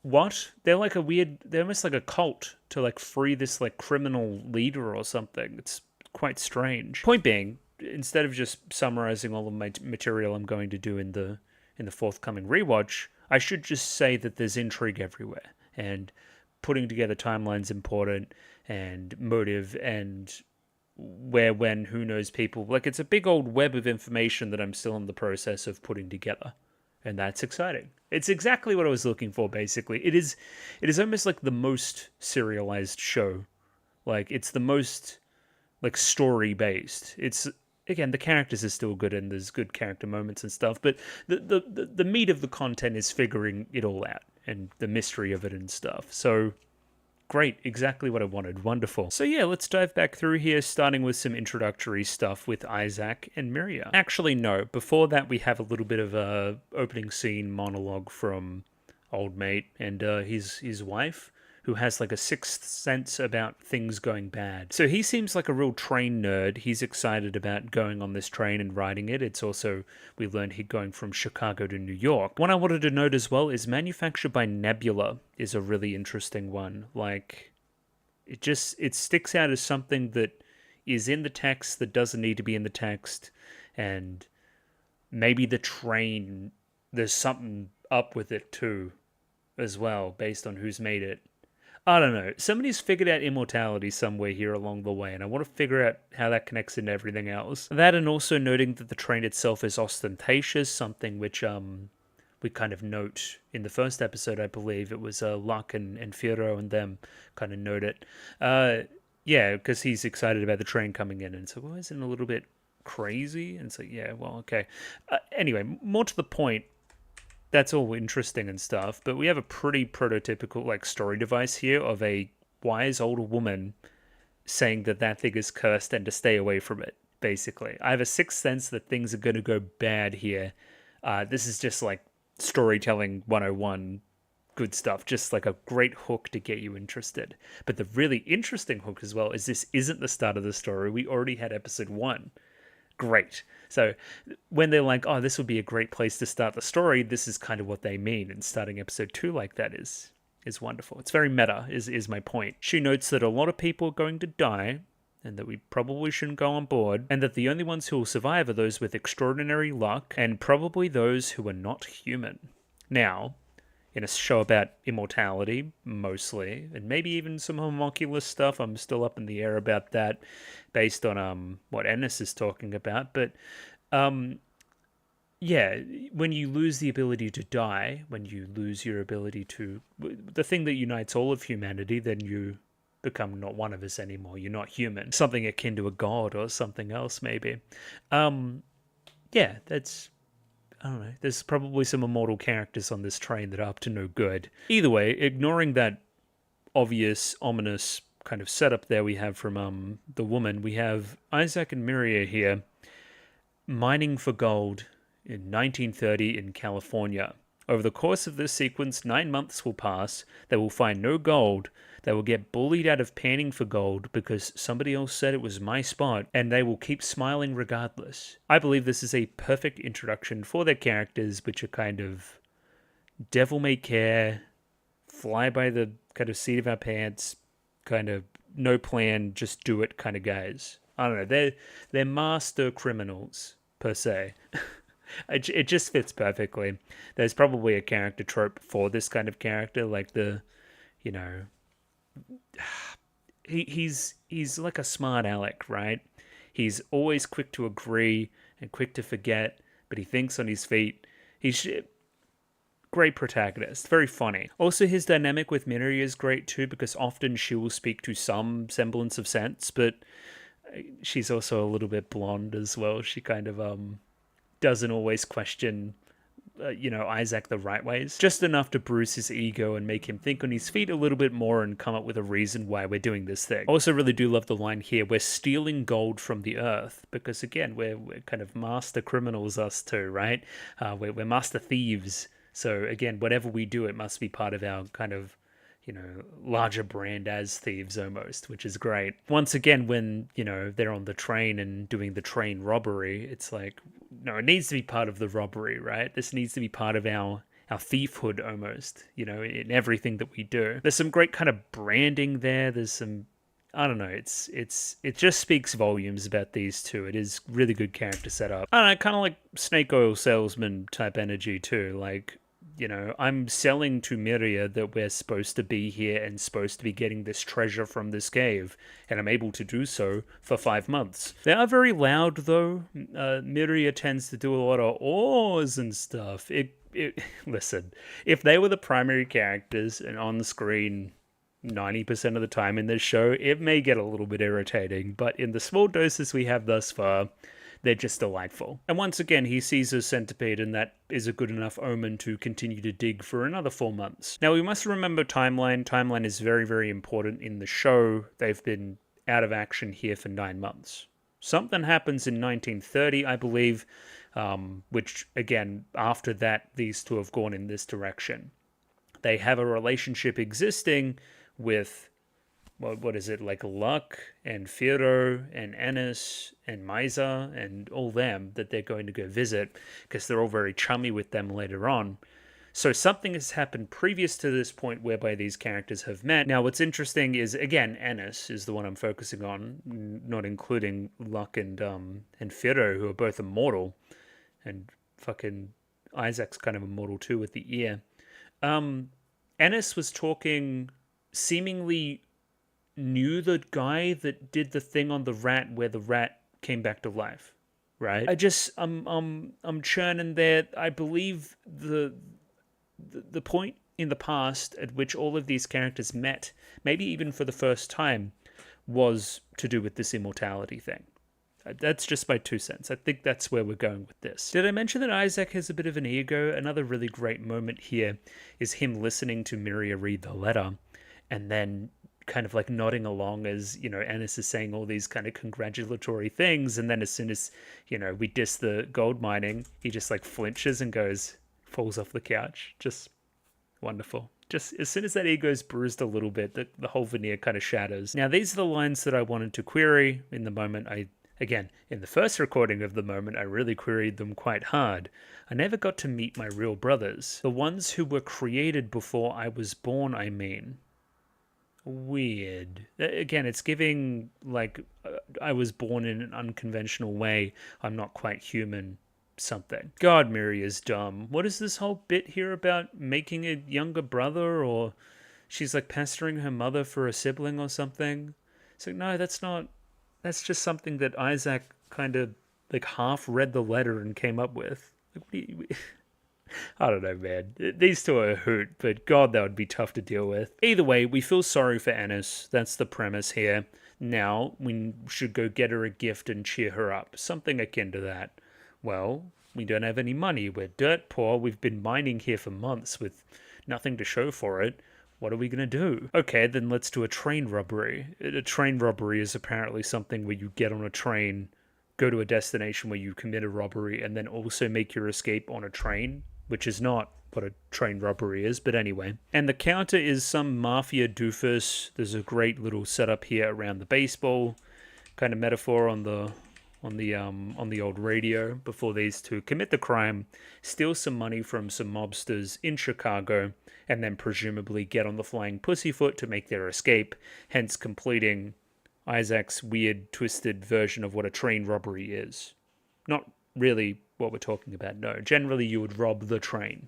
What? They're like they're almost like a cult to, like, free this, like, criminal leader or something. It's quite strange. Point being, instead of just summarizing all of my material I'm going to do in the forthcoming rewatch, I should just say that there's intrigue everywhere. And putting together timeline's important, and motive, and... where, when, who knows people. Like, it's a big old web of information that I'm still in the process of putting together. And that's exciting. It's exactly what I was looking for, basically. It is almost like the most serialized show. Like, it's the most, like, story-based. It's, again, the characters are still good, and there's good character moments and stuff, but the meat of the content is figuring it all out, and the mystery of it and stuff. So... great, exactly what I wanted. Wonderful. So yeah, let's dive back through here, starting with some introductory stuff with Isaac and Miria. Actually, no. Before that, we have a little bit of a opening scene monologue from old mate and his wife, who has like a sixth sense about things going bad. So he seems like a real train nerd. He's excited about going on this train and riding it. It's also, we learned he going from Chicago to New York. One I wanted to note as well is manufactured by Nebula is a really interesting one. Like, it sticks out as something that is in the text that doesn't need to be in the text, and maybe the train, there's something up with it too, as well, based on who's made it. I don't know. Somebody's figured out immortality somewhere here along the way, and I want to figure out how that connects into everything else. That, and also noting that the train itself is ostentatious, something which we kind of note in the first episode, I believe. It was Luck and Firo and them kind of note it. Yeah, because he's excited about the train coming in, and so, well, isn't it a little bit crazy? And so, yeah, well, okay. Anyway, more to the point, that's all interesting and stuff, but we have a pretty prototypical like story device here of a wise older woman saying that that thing is cursed and to stay away from it, basically. I have a sixth sense that things are going to go bad here. This is just like storytelling 101 good stuff, just like a great hook to get you interested. But the really interesting hook as well is this isn't the start of the story. We already had episode 1. Great. So when they're like, oh, this would be a great place to start the story, this is kind of what they mean. And starting episode 2 like that is wonderful. It's very meta, is my point. She notes that a lot of people are going to die, and that we probably shouldn't go on board, and that the only ones who will survive are those with extraordinary luck, and probably those who are not human. Now, in a show about immortality, mostly, and maybe even some homunculus stuff. I'm still up in the air about that, based on what Ennis is talking about. But yeah, when you lose the ability to die, when you lose your ability to, the thing that unites all of humanity, then you become not one of us anymore. You're not human. Something akin to a god or something else, maybe. Yeah, that's, I don't know, there's probably some immortal characters on this train that are up to no good. Either way, ignoring that obvious, ominous kind of setup there we have from the woman, we have Isaac and Miria here mining for gold in 1930 in California. Over the course of this sequence, 9 months will pass. They will find no gold. They will get bullied out of panning for gold because somebody else said it was my spot, and they will keep smiling regardless. I believe this is a perfect introduction for their characters, which are kind of devil-may-care, fly by the kind of seat of our pants, kind of no plan, just do it kind of guys. I don't know, they're master criminals, per se. It just fits perfectly. There's probably a character trope for this kind of character, like the, you know, he's like a smart aleck, right? He's always quick to agree and quick to forget, but he thinks on his feet. He's great protagonist, very funny. Also, his dynamic with Minori is great too, because often she will speak to some semblance of sense, but she's also a little bit blonde as well. She kind of doesn't always question, Isaac the right ways. Just enough to bruise his ego and make him think on his feet a little bit more and come up with a reason why we're doing this thing. I also really do love the line here, we're stealing gold from the earth, because again, we're kind of master criminals, us too, right? We're master thieves. So again, whatever we do, it must be part of our kind of, larger brand as thieves almost, which is great. Once again, when, they're on the train and doing the train robbery, it's like, no, it needs to be part of the robbery, right? This needs to be part of our thiefhood almost, in everything that we do. There's some great kind of branding there. There's some, I don't know, it just speaks volumes about these two. It is really good character setup. I don't know, kind of like snake oil salesman type energy too, like, I'm selling to Miria that we're supposed to be here and supposed to be getting this treasure from this cave, and I'm able to do so for 5 months. They are very loud, though. Miria tends to do a lot of awes and stuff. Listen, if they were the primary characters and on the screen 90% of the time in this show, it may get a little bit irritating, but in the small doses we have thus far, they're just delightful. And once again, he sees a centipede, and that is a good enough omen to continue to dig for another 4 months. Now, we must remember timeline. Timeline is very, very important in the show. They've been out of action here for 9 months. Something happens in 1930, I believe, which, again, after that, these two have gone in this direction. They have a relationship existing with, what is it, like Luck and Firo and Ennis and Misa and all them that they're going to go visit, because they're all very chummy with them later on. So something has happened previous to this point whereby these characters have met. Now, what's interesting is, again, Ennis is the one I'm focusing on, not including Luck and Firo, who are both immortal, and fucking Isaac's kind of immortal too with the ear. Ennis was talking, seemingly knew the guy that did the thing on the rat where the rat came back to life, right? I'm churning there. I believe the point in the past at which all of these characters met, maybe even for the first time, was to do with this immortality thing. That's just my 2 cents. I think that's where we're going with this. Did I mention that Isaac has a bit of an ego? Another really great moment here is him listening to Miria read the letter and then kind of like nodding along as, Ennis is saying all these kind of congratulatory things. And then as soon as, we diss the gold mining, he just like flinches and falls off the couch. Just wonderful. Just as soon as that ego's bruised a little bit, the whole veneer kind of shatters. Now, these are the lines that I wanted to query in the moment. Again, in the first recording of the moment, I really queried them quite hard. I never got to meet my real brothers. The ones who were created before I was born, I mean. Weird. Again, it's giving, like, I was born in an unconventional way. I'm not quite human. Something. God, Miri is dumb. What is this whole bit here about making a younger brother, or she's like pestering her mother for a sibling or something? It's like, no, that's not. That's just something that Isaac kind of like half read the letter and came up with. Like, I don't know, man. These two are a hoot, but God, that would be tough to deal with. Either way, we feel sorry for Ennis. That's the premise here. Now, we should go get her a gift and cheer her up. Something akin to that. Well, we don't have any money. We're dirt poor. We've been mining here for months with nothing to show for it. What are we going to do? Okay, then let's do a train robbery. A train robbery is apparently something where you get on a train, go to a destination where you commit a robbery, and then also make your escape on a train, which is not what a train robbery is, but anyway. And the counter is some mafia doofus. There's a great little setup here around the baseball kind of metaphor on the old radio before these two commit the crime, steal some money from some mobsters in Chicago, and then presumably get on the Flying Pussyfoot to make their escape, hence completing Isaac's weird, twisted version of what a train robbery is. Not really what we're talking about, no. Generally, you would rob the train.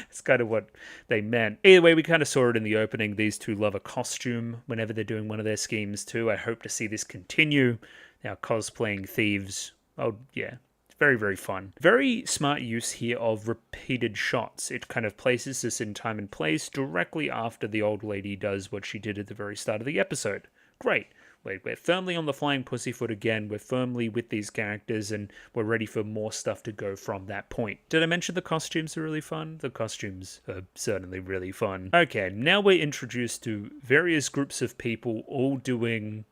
It's kind of what they meant. Either way, we kind of saw it in the opening. These two love a costume whenever they're doing one of their schemes too. I hope to see this continue. Now, cosplaying thieves. Oh, yeah. It's very, very fun. Very smart use here of repeated shots. It kind of places this in time and place directly after the old lady does what she did at the very start of the episode. Great. We're firmly on the Flying Pussyfoot again. We're firmly with these characters, and we're ready for more stuff to go from that point. Did I mention the costumes are really fun? The costumes are certainly really fun. Okay, now we're introduced to various groups of people all doing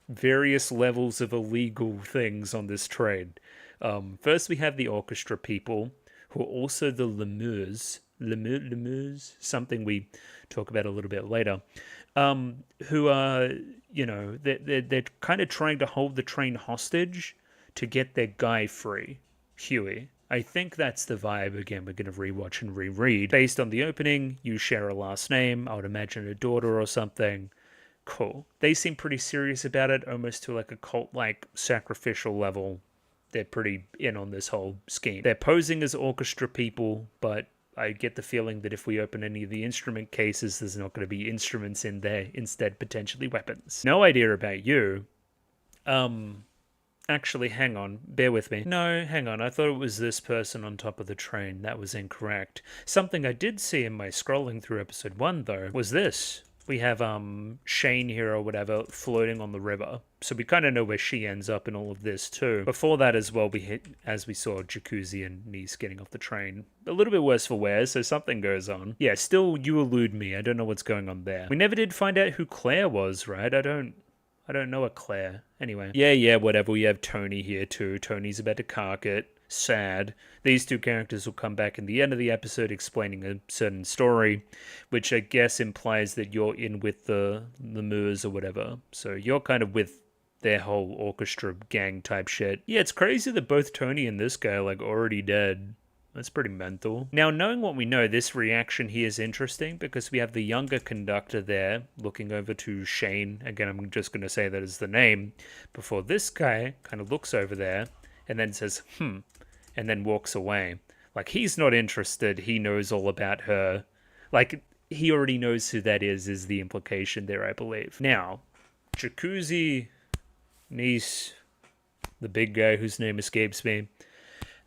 various levels of illegal things on this train. First, we have the orchestra people, who are also the lemurs. Lemurs, something we talk about a little bit later. Who are, they're kind of trying to hold the train hostage to get their guy free, Huey. I think that's the vibe. Again, we're going to rewatch and reread. Based on the opening, you share a last name. I would imagine a daughter or something. Cool. They seem pretty serious about it, almost to like a cult-like sacrificial level. They're pretty in on this whole scheme. They're posing as orchestra people, but I get the feeling that if we open any of the instrument cases, there's not going to be instruments in there, instead potentially weapons. No idea about you. Actually, hang on. Bear with me. No, hang on. I thought it was this person on top of the train. That was incorrect. Something I did see in my scrolling through episode 1, though, was this. We have Shane here or whatever floating on the river. So we kind of know where she ends up in all of this too. Before that as well, as we saw Jacuzzi and Nice getting off the train. A little bit worse for wear, so something goes on. Yeah, still you elude me. I don't know what's going on there. We never did find out who Claire was, right? I don't know a Claire. Anyway. Yeah, whatever. We have Tony here too. Tony's about to cark it. Sad. These two characters will come back in the end of the episode explaining a certain story, which I guess implies that you're in with the Moors or whatever. So you're kind of with their whole orchestra gang type shit. Yeah, it's crazy that both Tony and this guy are like already dead. That's pretty mental. Now, knowing what we know, this reaction here is interesting because we have the younger conductor there looking over to Shane. Again, I'm just going to say that as the name. Before this guy kind of looks over there and then says, and then walks away. Like, he's not interested. He knows all about her. Like, he already knows who that is the implication there, I believe. Now, Jacuzzi, Nice, the big guy whose name escapes me,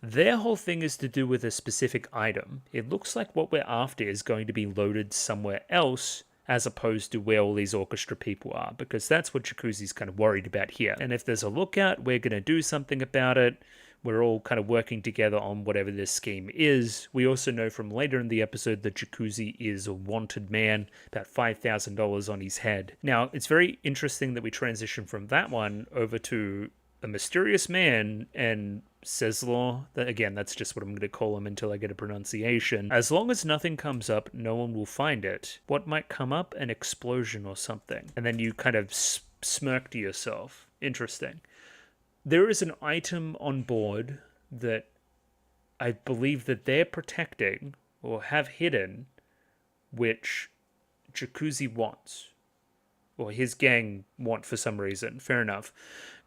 their whole thing is to do with a specific item. It looks like what we're after is going to be loaded somewhere else as opposed to where all these orchestra people are, because that's what Jacuzzi's kind of worried about here. And if there's a lookout, we're going to do something about it. We're all kind of working together on whatever this scheme is. We also know from later in the episode that Jacuzzi is a wanted man, about $5,000 on his head. Now, it's very interesting that we transition from that one over to a mysterious man and Seslaw. Again, that's just what I'm going to call him until I get a pronunciation. As long as nothing comes up, no one will find it. What might come up? An explosion or something. And then you kind of smirk to yourself. Interesting. There is an item on board that I believe that they're protecting or have hidden, which Jacuzzi wants. Or his gang want for some reason. Fair enough.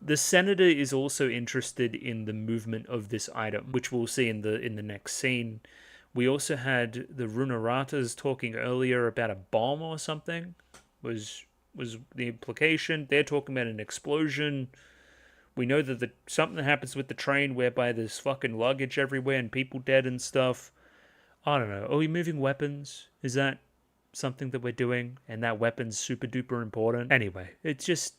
The senator is also interested in the movement of this item, which we'll see in the next scene. We also had the Runaratas talking earlier about a bomb or something. Was the implication. They're talking about an explosion. We know that something happens with the train whereby there's fucking luggage everywhere and people dead and stuff. I don't know. Are we moving weapons? Is that something that we're doing, and that weapon's super duper important? Anyway, it's just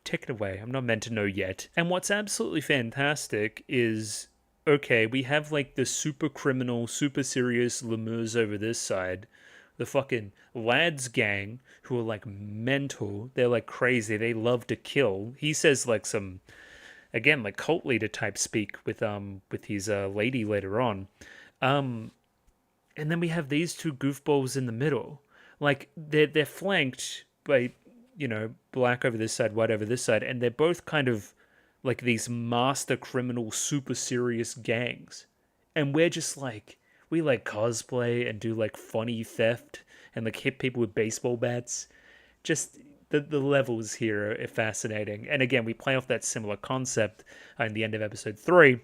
ticking away. I'm not meant to know yet. And what's absolutely fantastic is, okay, we have like the super criminal, super serious lemurs over this side, the fucking lads gang who are like mental. They're like crazy. They love to kill. He says like some, again, like cult leader type speak with his lady later on. And then we have these two goofballs in the middle. Like, they're flanked by, black over this side, white over this side, and they're both kind of like these master criminal, super serious gangs. And we're just like, we like cosplay and do like funny theft and like hit people with baseball bats. Just the levels here are fascinating. And again, we play off that similar concept in the end of episode 3,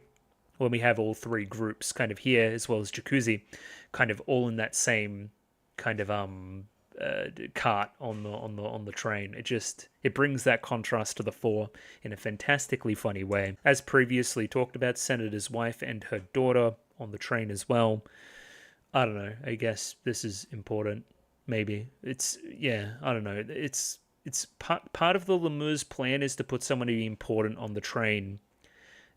when we have all three groups kind of here, as well as Jacuzzi, kind of all in that same kind of cart on the train. It brings that contrast to the fore in a fantastically funny way. As previously talked about, Senator's wife and her daughter on the train as well. I don't know. I guess this is important. Maybe I don't know. It's part of the Lemurs plan is to put somebody important on the train.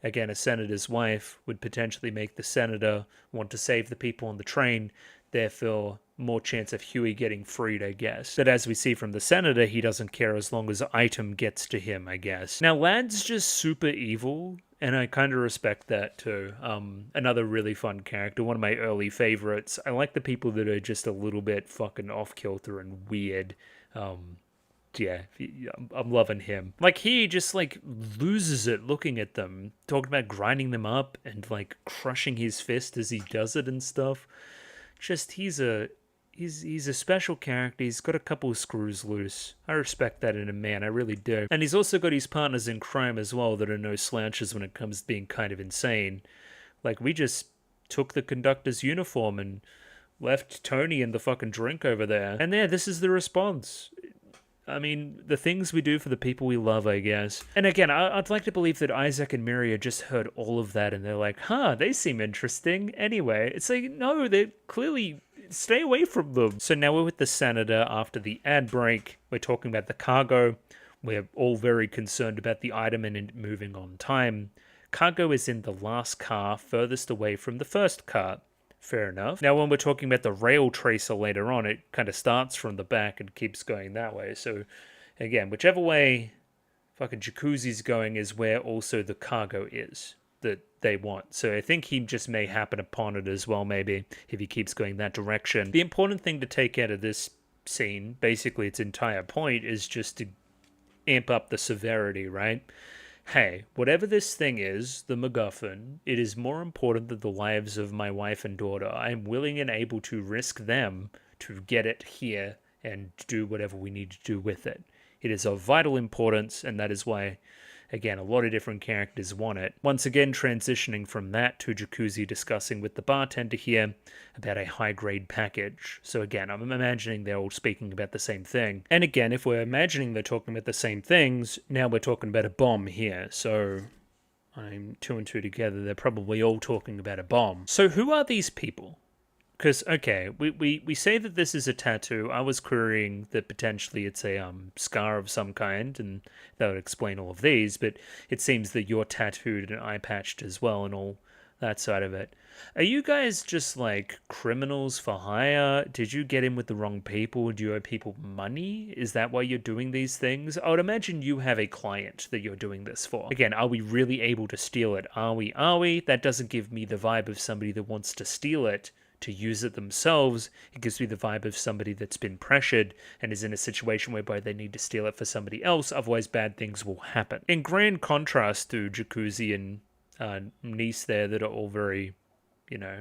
Again, a senator's wife would potentially make the senator want to save the people on the train, therefore more chance of Huey getting freed, I guess. But as we see from the senator, he doesn't care as long as item gets to him, I guess. Now, Lad's just super evil, and I kind of respect that too. Another really fun character, one of my early favorites. I like the people that are just a little bit fucking off-kilter and weird. Yeah, I'm loving him. Like, he just, like, loses it looking at them. Talking about grinding them up and, like, crushing his fist as he does it and stuff. Just, he's a special character. He's got a couple of screws loose. I respect that in a man, I really do. And he's also got his partners in crime as well that are no slouches when it comes to being kind of insane. Like, we just took the conductor's uniform and left Tony in the fucking drink over there. And yeah, this is the response. I mean, the things we do for the people we love, I guess. And again, I'd like to believe that Isaac and Miria just heard all of that and they're like, they seem interesting. Anyway, it's like, no, they clearly stay away from them. So now we're with the senator after the ad break. We're talking about the cargo. We're all very concerned about the item and it moving on time. Cargo is in the last car furthest away from the first car. Fair enough. Now, when we're talking about the rail tracer later on, it kind of starts from the back and keeps going that way. So, again, whichever way fucking Jacuzzi's going is where also the cargo is that they want. So I think he just may happen upon it as well, maybe, if he keeps going that direction. The important thing to take out of this scene, basically its entire point, is just to amp up the severity, right? hey, whatever this thing is, the MacGuffin, it is more important than the lives of my wife and daughter. I am willing and able to risk them to get it here and do whatever we need to do with it. It is of vital importance, and that is why, again, a lot of different characters want it. Once again, transitioning from that to Jacuzzi discussing with the bartender here about a high-grade package. So again, I'm imagining they're all speaking about the same thing. And again, if we're imagining they're talking about the same things, now we're talking about a bomb here. So I'm two and two together. They're probably all talking about a bomb. So who are these people? Because, okay, we say that this is a tattoo. I was querying that potentially it's a scar of some kind, and that would explain all of these, but it seems that you're tattooed and eye patched as well and all that side of it. Are you guys just, like, criminals for hire? Did you get in with the wrong people? Do you owe people money? Is that why you're doing these things? I would imagine you have a client that you're doing this for. Again, are we really able to steal it? Are we? Are we? That doesn't give me the vibe of somebody that wants to steal it to use it themselves. It gives me the vibe of somebody that's been pressured and is in a situation whereby they need to steal it for somebody else, otherwise bad things will happen. In grand contrast to Jacuzzi and Nice there, that are all very, you know,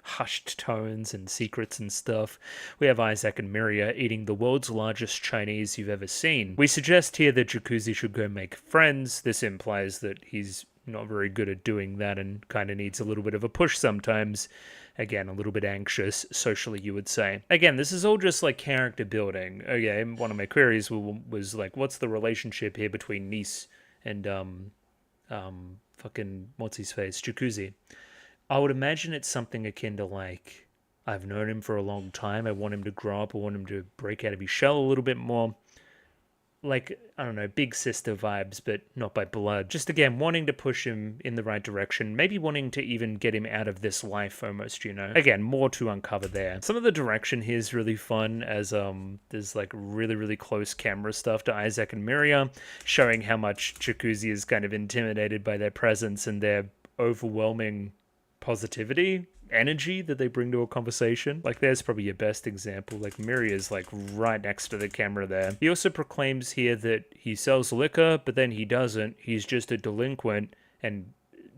hushed tones and secrets and stuff, we have Isaac and Miria eating the world's largest Chinese you've ever seen. We suggest here that Jacuzzi should go make friends. This implies that he's not very good at doing that and kind of needs a little bit of a push sometimes. Again, a little bit anxious, socially, you would say. Again, this is all just like character building. Okay, one of my queries was like, what's the relationship here between Nice and fucking what's his face, Jacuzzi? I would imagine it's something akin to like, I've known him for a long time. I want him to grow up. I want him to break out of his shell a little bit more. Like, I don't know, big sister vibes, but not by blood. Just again, wanting to push him in the right direction, maybe wanting to even get him out of this life almost, you know? Again, more to uncover there. Some of the direction here is really fun as there's like really, really close camera stuff to Isaac and Miria, showing how much Jacuzzi is kind of intimidated by their presence and their overwhelming positivity, energy that they bring to a conversation. Like, there's probably your best example. Like, Miria's like right next to the camera there. He also proclaims here that he sells liquor, but then he doesn't. He's just a delinquent and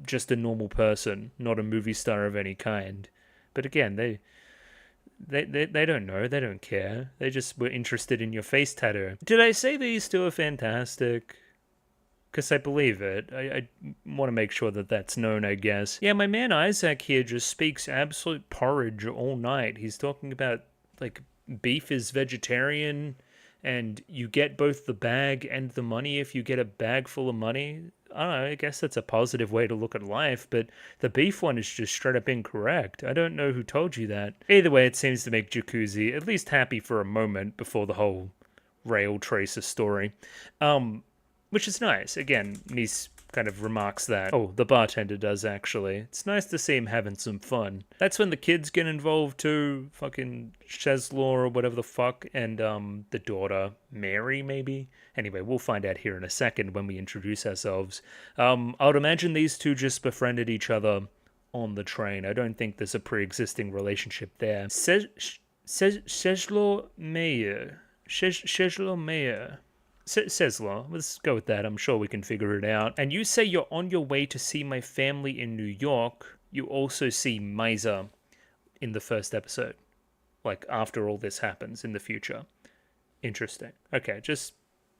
just a normal person, not a movie star of any kind. But again, they don't know. They don't care. They just were interested in your face tattoo. Did I say these two are fantastic? Because I believe it. I want to make sure that that's known, I guess. Yeah, my man Isaac here just speaks absolute porridge all night. He's talking about, like, beef is vegetarian, and you get both the bag and the money if you get a bag full of money. I don't know, I guess that's a positive way to look at life, but the beef one is just straight up incorrect. I don't know who told you that. Either way, it seems to make Jacuzzi at least happy for a moment before the whole rail tracer story. Which is nice. Again, Nice kind of remarks that. Oh, the bartender does, actually. It's nice to see him having some fun. That's when the kids get involved too. Fucking Cheslaw or whatever the fuck. And the daughter, Mary, maybe? Anyway, we'll find out here in a second when we introduce ourselves. I would imagine these two just befriended each other on the train. I don't think there's a pre-existing relationship there. Cheslaw Mayer. Cheslaw Mayer. Cesla, let's go with that. I'm sure we can figure it out. And you say you're on your way to see my family in New York. You also see Miser in the first episode. Like, after all this happens in the future. Interesting. Okay, just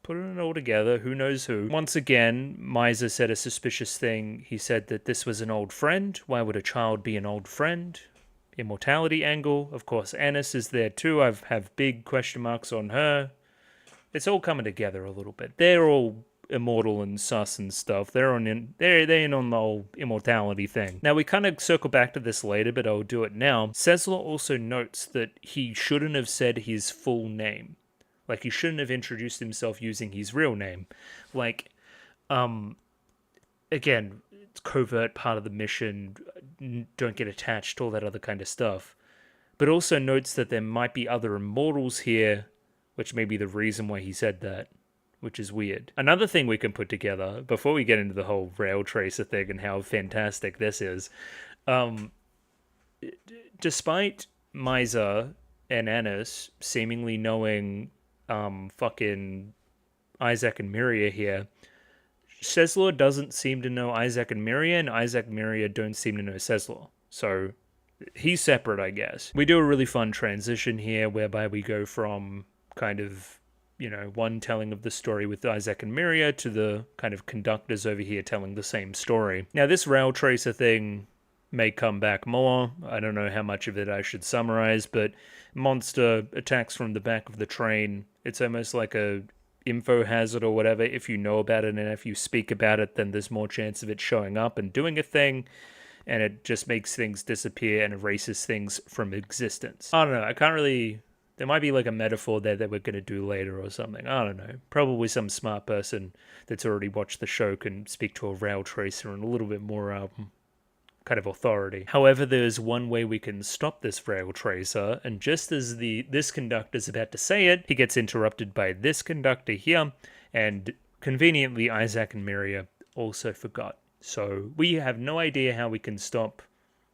putting it all together. Who knows who? Once again, Miser said a suspicious thing. He said that this was an old friend. Why would a child be an old friend? Immortality angle. Of course, Annis is there too. I have big question marks on her. It's all coming together a little bit. They're all immortal and sus and stuff. They're in on the whole immortality thing. Now, we kind of circle back to this later, but I'll do it now. Cesla also notes that he shouldn't have said his full name. Like, he shouldn't have introduced himself using his real name. Like, again, it's covert part of the mission. Don't get attached, all that other kind of stuff. But also notes that there might be other immortals here, which may be the reason why he said that, which is weird. Another thing we can put together, before we get into the whole rail tracer thing and how fantastic this is, despite Miser and Annis seemingly knowing fucking Isaac and Miria here, Seslor doesn't seem to know Isaac and Miria, and Isaac and Miria don't seem to know Seslor. So he's separate, I guess. We do a really fun transition here whereby we go from kind of, one telling of the story with Isaac and Miria to the kind of conductors over here telling the same story. Now, this rail tracer thing may come back more. I don't know how much of it I should summarize, but monster attacks from the back of the train. It's almost like a info hazard or whatever. If you know about it and if you speak about it, then there's more chance of it showing up and doing a thing, and it just makes things disappear and erases things from existence. I don't know. I can't really... There might be like a metaphor there that we're going to do later or something. I don't know. Probably some smart person that's already watched the show can speak to a rail tracer and a little bit more kind of authority. However, there's one way we can stop this rail tracer, and just as this conductor's about to say it, he gets interrupted by this conductor here, and conveniently Isaac and Miria also forgot. So we have no idea how we can stop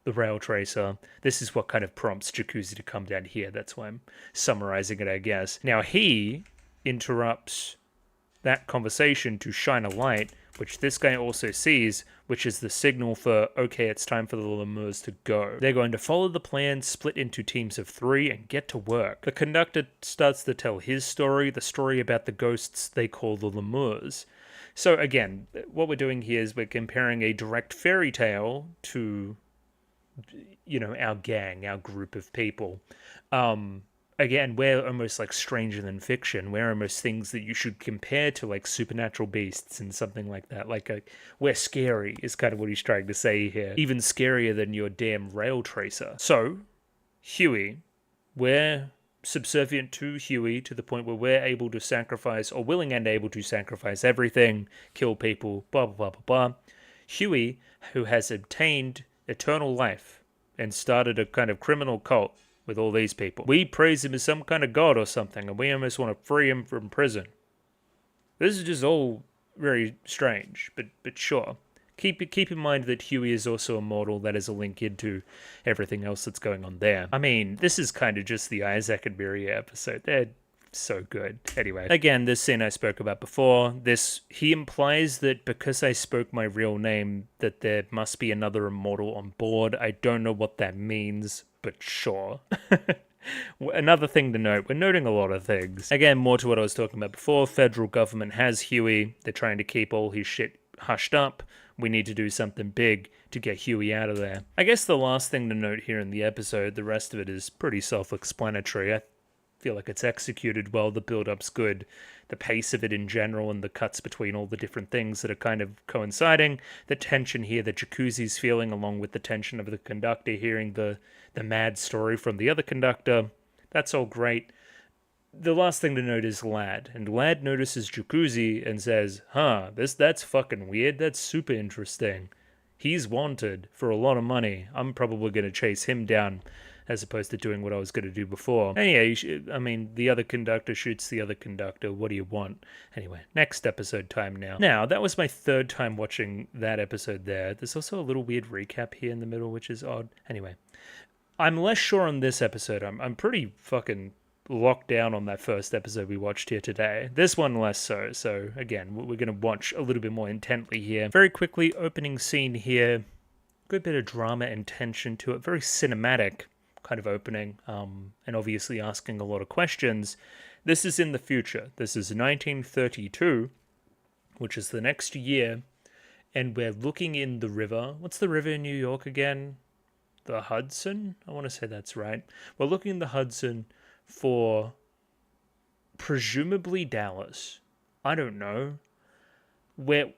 the rail tracer. This is what kind of prompts Jacuzzi to come down here. That's why I'm summarizing it, I guess. Now he interrupts that conversation to shine a light, which this guy also sees, which is the signal for, okay, it's time for the lemurs to go. They're going to follow the plan, split into teams of 3, and get to work. The conductor starts to tell his story, the story about the ghosts they call the lemurs. So again, what we're doing here is we're comparing a direct fairy tale to, our gang, our group of people. Again, we're almost like stranger than fiction. We're almost things that you should compare to like supernatural beasts and something like that. We're scary is kind of what he's trying to say here. Even scarier than your damn rail tracer. So, Huey, we're subservient to Huey to the point where we're able to sacrifice, or willing and able to sacrifice everything, kill people, blah, blah, blah, blah, blah. Huey, who has obtained eternal life and started a kind of criminal cult with all these people. We praise him as some kind of god or something, and we almost want to free him from prison. This is just all very strange, but sure. Keep in mind that Huey is also immortal. That is a link into everything else that's going on there. I mean, this is kind of just the Isaac and Miria episode. They're so good. Anyway, again, this scene I spoke about before. He implies that because I spoke my real name, that there must be another immortal on board. I don't know what that means, but sure. Another thing to note, we're noting a lot of things. Again, more to what I was talking about before, federal government has Huey. They're trying to keep all his shit hushed up. We need to do something big to get Huey out of there. I guess the last thing to note here in the episode, the rest of it is pretty self-explanatory. I feel like it's executed well, the build-up's good, the pace of it in general, and the cuts between all the different things that are kind of coinciding, the tension here that Jacuzzi's feeling, along with the tension of the conductor hearing the mad story from the other conductor, that's all great. The last thing to note is Lad, and Lad notices Jacuzzi and says, that's fucking weird, that's super interesting. He's wanted for a lot of money. I'm probably going to chase him down, as opposed to doing what I was going to do before. And yeah, the other conductor shoots the other conductor. What do you want? Anyway, next episode time now. Now, that was my third time watching that episode there. There's also a little weird recap here in the middle, which is odd. Anyway, I'm less sure on this episode. I'm pretty fucking locked down on that first episode we watched here today. This one less so. So again, we're going to watch a little bit more intently here. Very quickly, opening scene here. Good bit of drama and tension to it. Very cinematic kind of opening, and obviously asking a lot of questions. This is in the future. This is 1932, which is the next year, and we're looking in the river. What's the river in New York again? The Hudson? I want to say that's right. We're looking in the Hudson for presumably Dallas. I don't know. We're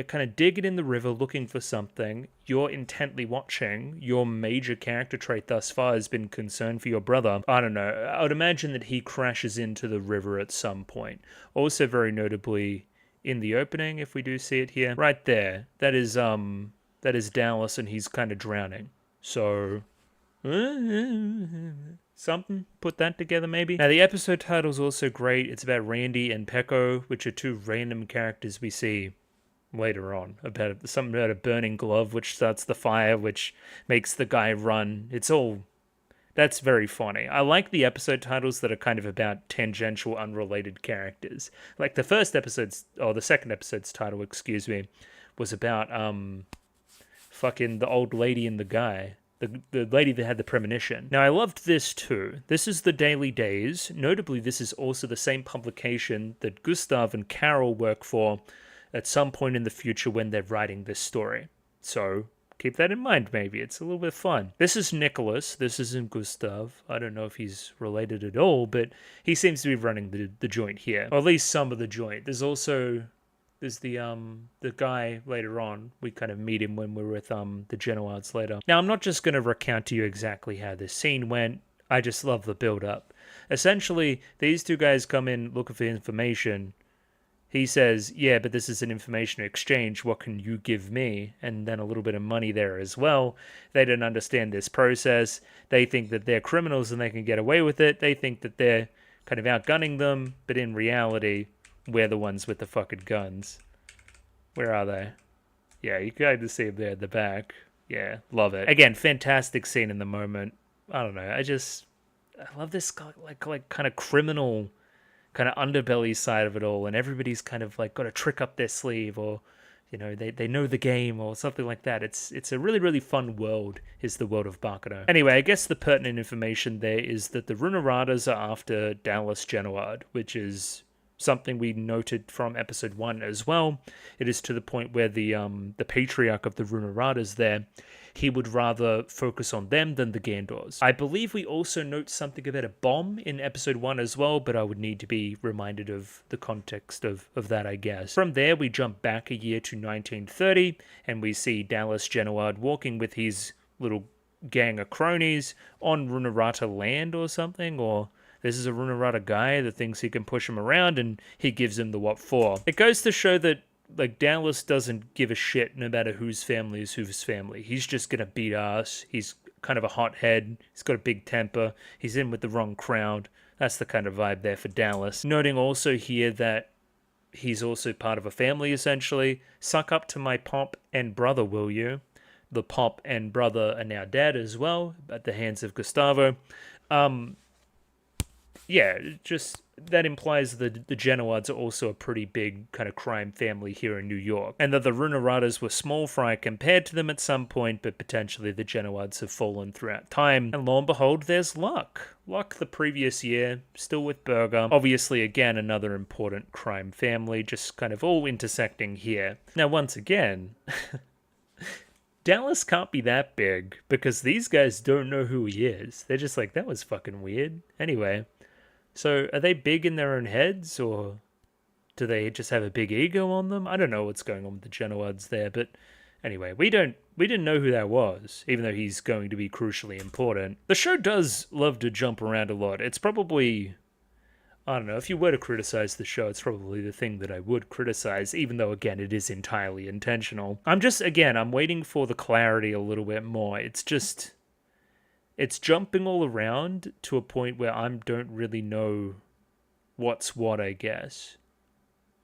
kind of digging in the river looking for something. You're intently watching. Your major character trait thus far has been concern for your brother. I don't know. I would imagine that he crashes into the river at some point. Also, very notably, in the opening, if we do see it here, right there, that is Dallas, and he's kind of drowning. So, something, put that together maybe. Now, the episode title is also great. It's about Randy and Pecco, which are two random characters we see later on, something about a burning glove which starts the fire, which makes the guy run. It's all That's very funny. I like the episode titles that are kind of about tangential, unrelated characters. Like the second episode's title, excuse me, was about fucking the old lady and the guy. The lady that had the premonition. Now, I loved this too. This is the Daily Days. Notably, this is also the same publication that Gustav and Carol work for at some point in the future when they're writing this story. So, keep that in mind, maybe. It's a little bit fun. This is Nicholas. This isn't Gustav. I don't know if he's related at all, but he seems to be running the joint here. Or at least some of the joint. There's the guy later on. We kind of meet him when we're with the Genoards later. Now, I'm not just going to recount to you exactly how this scene went. I just love the build-up. Essentially, these two guys come in looking for information. He says, yeah, but this is an information exchange. What can you give me? And then a little bit of money there as well. They don't understand this process. They think that they're criminals and they can get away with it. They think that they're kind of outgunning them. But in reality, we're the ones with the fucking guns. Where are they? Yeah, you can kind of see them there at the back. Yeah, love it. Again, fantastic scene in the moment. I don't know. I love this like kind of criminal kind of underbelly side of it all, and everybody's kind of like got a trick up their sleeve, or you know, they know the game or something like that. It's a really, really fun world, is the world of Baccano. Anyway, I guess the pertinent information there is that the Runeradas are after Dallas Genoard, which is something we noted from episode 1 as well. It is to the point where the patriarch of the Runeradas there, he would rather focus on them than the Gandors. I believe we also note something about a bomb in episode 1 as well, but I would need to be reminded of the context of that, I guess. From there, we jump back a year to 1930, and we see Dallas Genoard walking with his little gang of cronies on Runerata land or something, or this is a Runerata guy that thinks he can push him around, and he gives him the what for. It goes to show that like Dallas doesn't give a shit no matter whose family is whose family. He's just gonna beat ass. He's kind of a hothead. He's got a big temper. He's in with the wrong crowd. That's the kind of vibe there for Dallas. Noting also here that he's also part of a family, essentially. Suck up to my pop and brother, will you? The pop and brother are now dead as well, at the hands of Gustavo. Yeah, just that implies that the Genoards are also a pretty big kind of crime family here in New York, and that the Runeradas were small fry compared to them at some point, but potentially the Genoards have fallen throughout time. And lo and behold, there's Luck. Luck the previous year, still with Burger. Obviously, again, another important crime family, just kind of all intersecting here. Now, once again, Dallas can't be that big, because these guys don't know who he is. They're just like, that was fucking weird. Anyway. So, are they big in their own heads, or do they just have a big ego on them? I don't know what's going on with the Genoards there, but anyway, we didn't know who that was, even though he's going to be crucially important. The show does love to jump around a lot. It's probably, I don't know, if you were to criticize the show, it's probably the thing that I would criticize, even though, again, it is entirely intentional. I'm waiting for the clarity a little bit more. It's jumping all around to a point where I don't really know what's what, I guess.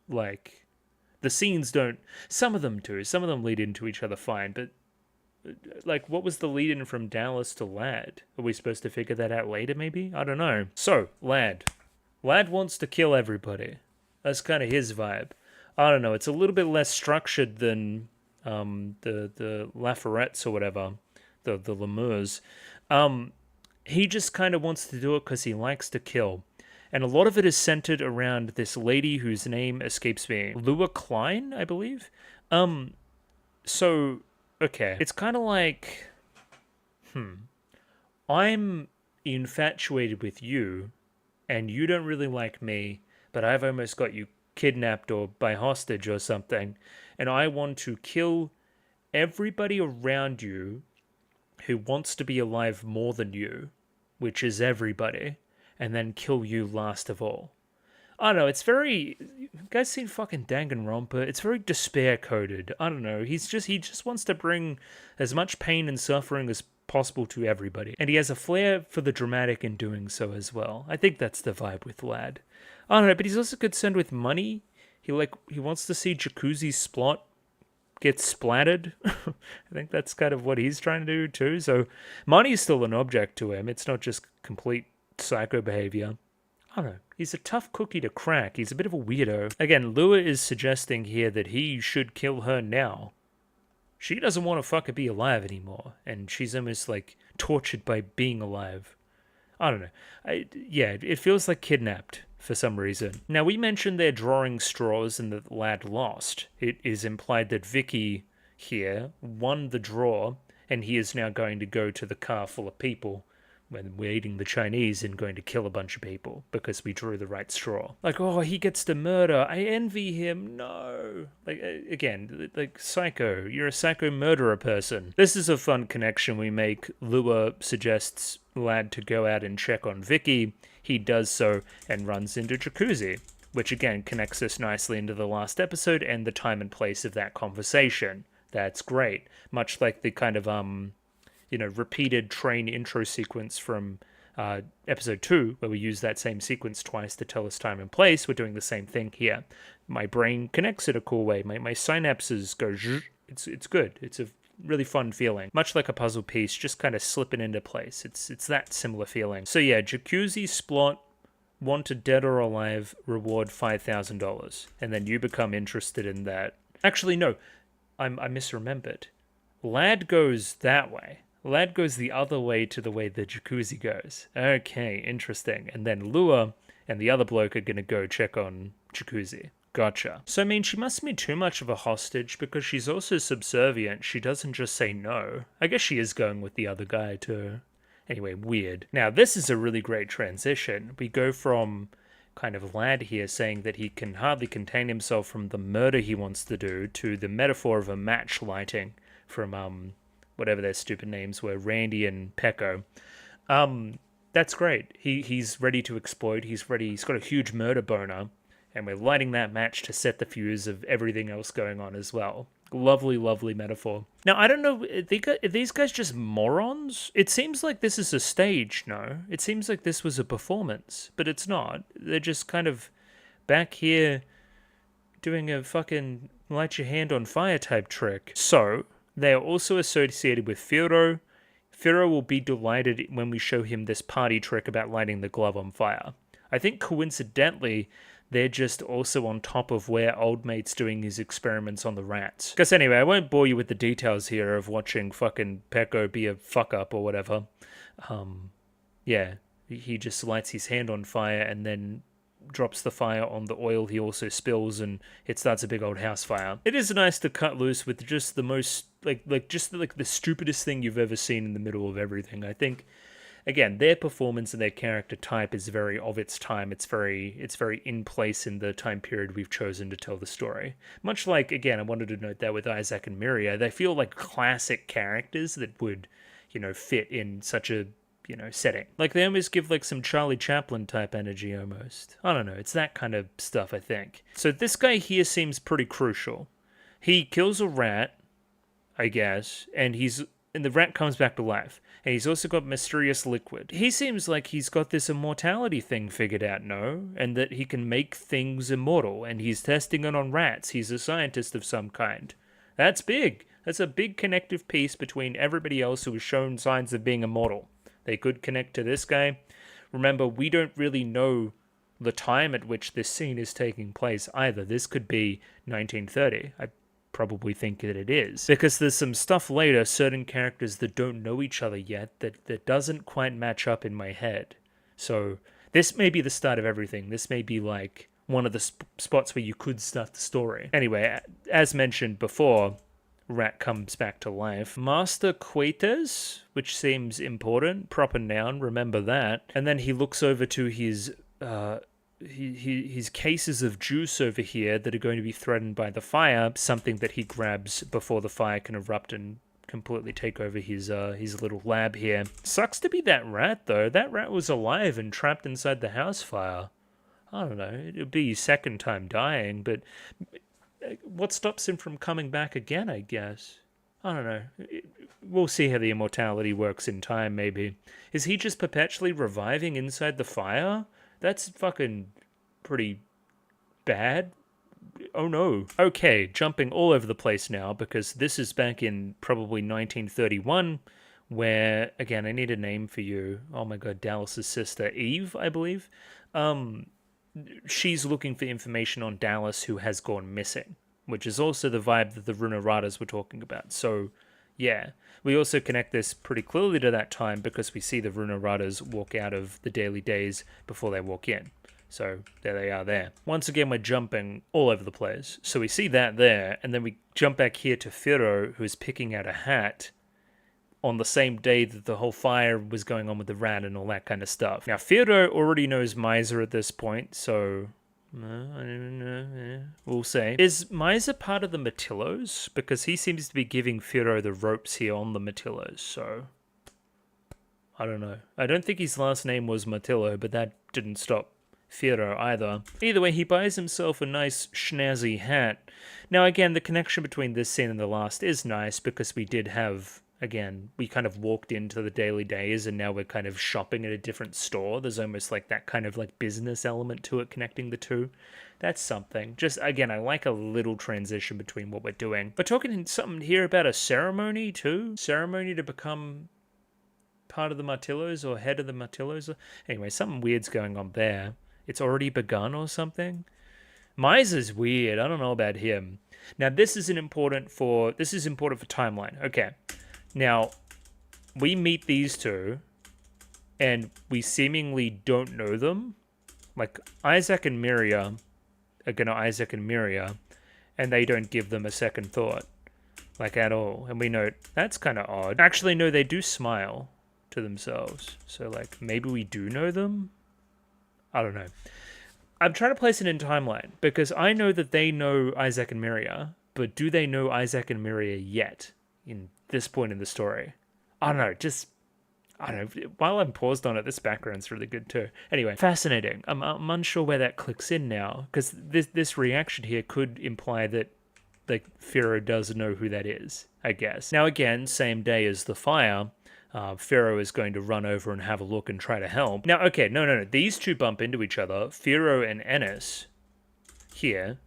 Like, the scenes don't... Some of them do. Some of them lead into each other fine, but... Like, what was the lead-in from Dallas to Lad? Are we supposed to figure that out later, maybe? I don't know. So, Lad. Lad wants to kill everybody. That's kind of his vibe. I don't know. It's a little bit less structured than the Laforettes or whatever. The Lemurs. He just kind of wants to do it because he likes to kill. And a lot of it is centered around this lady whose name escapes me. Lua Klein, I believe? So, okay. It's kind of like, I'm infatuated with you, and you don't really like me, but I've almost got you kidnapped or by hostage or something, and I want to kill everybody around you who wants to be alive more than you, which is everybody, and then kill you last of all. I don't know, it's very... You guys seen fucking Danganronpa? It's very despair-coded. I don't know, he just wants to bring as much pain and suffering as possible to everybody. And he has a flair for the dramatic in doing so as well. I think that's the vibe with Lad. I don't know, but he's also concerned with money. He wants to see Jacuzzi Splot gets splattered. I think that's kind of what he's trying to do too. So money's still an object to him. It's not just complete psycho behavior. I don't know. He's a tough cookie to crack. He's a bit of a weirdo. Again, Lua is suggesting here that he should kill her now. She doesn't want to fucking be alive anymore. And she's almost like tortured by being alive. I don't know. Yeah, it feels like kidnapped for some reason. Now, we mentioned they're drawing straws and that Lad lost. It is implied that Vicky here won the draw, and he is now going to go to the car full of people when we're eating the Chinese and going to kill a bunch of people because we drew the right straw. Like, oh, he gets to murder. I envy him. No. Like, again, like, psycho. You're a psycho murderer person. This is a fun connection we make. Lua suggests Lad to go out and check on Vicky. He does so and runs into Jacuzzi, which again connects us nicely into the last episode and the time and place of that conversation. That's great. Much like the kind of, repeated train intro sequence from episode 2, where we use that same sequence twice to tell us time and place. We're doing the same thing here. My brain connects in a cool way. My synapses go zzz. It's good. It's a really fun feeling. Much like a puzzle piece, just kind of slipping into place. It's that similar feeling. So yeah, Jacuzzi Splot, wanted dead or alive, reward $5,000. And then you become interested in that. Actually, no. I misremembered. Lad goes that way. Lad goes the other way to the way the Jacuzzi goes. Okay, interesting. And then Lua and the other bloke are going to go check on Jacuzzi. Gotcha. So, I mean, she mustn't be too much of a hostage because she's also subservient. She doesn't just say no. I guess she is going with the other guy too. Anyway, weird. Now, this is a really great transition. We go from kind of Lad here saying that he can hardly contain himself from the murder he wants to do to the metaphor of a match lighting from whatever their stupid names were, Randy and Pecco. That's great. He's ready to exploit. He's ready. He's got a huge murder boner, and we're lighting that match to set the fuse of everything else going on as well. Lovely, lovely metaphor. Now, I don't know, are these guys just morons? It seems like this is a stage, no? It seems like this was a performance, but it's not. They're just kind of back here doing a fucking light your hand on fire type trick. So, they are also associated with Firo. Firo will be delighted when we show him this party trick about lighting the glove on fire. I think coincidentally, they're just also on top of where Old Mate's doing his experiments on the rats. Because anyway, I won't bore you with the details here of watching fucking Pecco be a fuck up or whatever. Yeah, he just lights his hand on fire and then drops the fire on the oil he also spills, and it starts a big old house fire. It is nice to cut loose with just the most, just the stupidest thing you've ever seen in the middle of everything. I think, again, their performance and their character type is very of its time. It's very in place in the time period we've chosen to tell the story. Much like, again, I wanted to note that with Isaac and Miria, they feel like classic characters that would, fit in such a, setting. Like, they almost give, some Charlie Chaplin type energy almost. I don't know, it's that kind of stuff, I think. So this guy here seems pretty crucial. He kills a rat, I guess, and the rat comes back to life. And he's also got mysterious liquid. He seems like he's got this immortality thing figured out, no? And that he can make things immortal, and he's testing it on rats. He's a scientist of some kind. That's big. That's a big connective piece between everybody else who has shown signs of being immortal. They could connect to this guy. Remember, we don't really know the time at which this scene is taking place either. This could be 1930. I probably think that it is. Because there's some stuff later, certain characters that don't know each other yet, that doesn't quite match up in my head. So this may be the start of everything. This may be one of the spots where you could start the story. Anyway, as mentioned before, rat comes back to life. Master Quates, which seems important, proper noun, remember that. And then he looks over to his cases of juice over here that are going to be threatened by the fire, something that he grabs before the fire can erupt and completely take over his little lab here. Sucks to be that rat, though. That rat was alive and trapped inside the house fire. I don't know, it would be his second time dying, but what stops him from coming back again, I guess? I don't know. We'll see how the immortality works in time, maybe. Is he just perpetually reviving inside the fire? That's fucking pretty bad. Oh no. Okay, jumping all over the place now because this is back in probably 1931 where, again, I need a name for you. Oh my god, Dallas's sister, Eve, I believe. She's looking for information on Dallas who has gone missing, which is also the vibe that the Runaradas were talking about. So, yeah. We also connect this pretty clearly to that time because we see the Runaradas walk out of the Daily Days before they walk in. So there they are there. Once again, we're jumping all over the place. So we see that there, and then we jump back here to Firo, who's picking out a hat on the same day that the whole fire was going on with the rat and all that kind of stuff. Now, Firo already knows Miser at this point, so we'll say. Is Miser part of the Matillos? Because he seems to be giving Firo the ropes here on the Matillos, so I don't know. I don't think his last name was Matillo, but that didn't stop Firo either. Either way, he buys himself a nice schnazzy hat. Now, again, the connection between this scene and the last is nice because we did have, again, we kind of walked into the Daily Days and now we're kind of shopping at a different store. There's almost like that kind of like business element to it connecting the two. That's something. Just, again, I like a little transition between what we're doing. We're talking something here about a ceremony too. Ceremony to become part of the Martillos or head of the Martillos. Anyway, something weird's going on there. It's already begun or something. Miser's weird. I don't know about him. Now, this is important for timeline. Okay. Now, we meet these two, and we seemingly don't know them. Like, Isaac and Miria are gonna Isaac and Miria, and they don't give them a second thought. Like, at all. And we note, that's kind of odd. Actually, no, they do smile to themselves. So, like, maybe we do know them? I don't know. I'm trying to place it in timeline because I know that they know Isaac and Miria, but do they know Isaac and Miria yet in this point in the story? I don't know. I don't know. While I'm paused on it, this background's really good too. Anyway, fascinating. I'm unsure where that clicks in now because this reaction here could imply that like Firo does know who that is, I guess. Now again, same day as the fire. Firo is going to run over and have a look and try to help. Now, okay, no. These two bump into each other. Firo and Ennis here.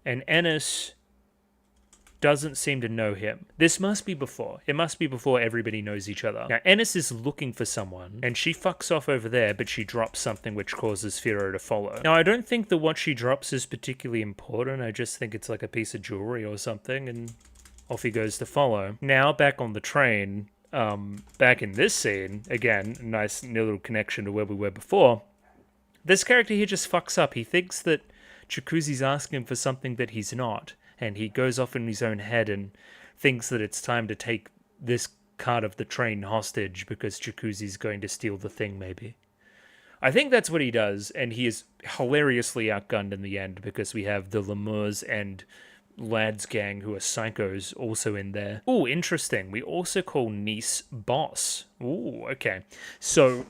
And Ennis doesn't seem to know him. This must be before. It must be before everybody knows each other. Now, Ennis is looking for someone, and she fucks off over there, but she drops something which causes Firo to follow. Now, I don't think that what she drops is particularly important. I just think it's like a piece of jewelry or something, and off he goes to follow. Now, back on the train... back in this scene, again, nice little connection to where we were before, this character here just fucks up. He thinks that Jacuzzi's asking for something that he's not, and he goes off in his own head and thinks that it's time to take this part of the train hostage because Jacuzzi's going to steal the thing, maybe. I think that's what he does, and he is hilariously outgunned in the end because we have the Lemurs and lads gang who are psychos also in there. Oh, interesting. We also call Niece boss. Oh, okay. So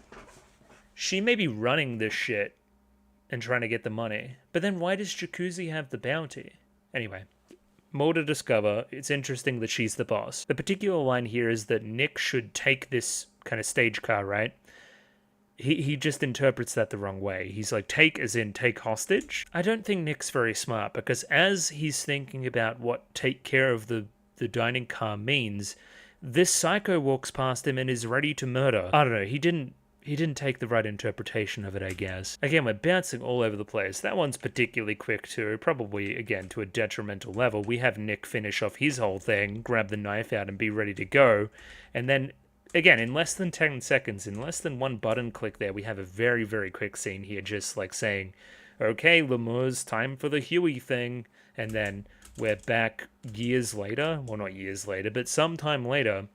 she may be running this shit and trying to get the money. But then why does Jacuzzi have the bounty? Anyway, more to discover. It's interesting that she's the boss. The particular line here is that Nick should take this kind of stage car, right? He just interprets that the wrong way. He's like, take as in take hostage? I don't think Nick's very smart because as he's thinking about what take care of the dining car means, this psycho walks past him and is ready to murder. I don't know, he didn't take the right interpretation of it, I guess. Again, we're bouncing all over the place. That one's particularly quick too, probably, again, to a detrimental level. We have Nick finish off his whole thing, grab the knife out and be ready to go, and then again, in less than 10 seconds, in less than one button click there, we have a very, very quick scene here just like saying, okay, Lemurs, time for the Huey thing. And then we're back years later, well, not years later, but sometime later,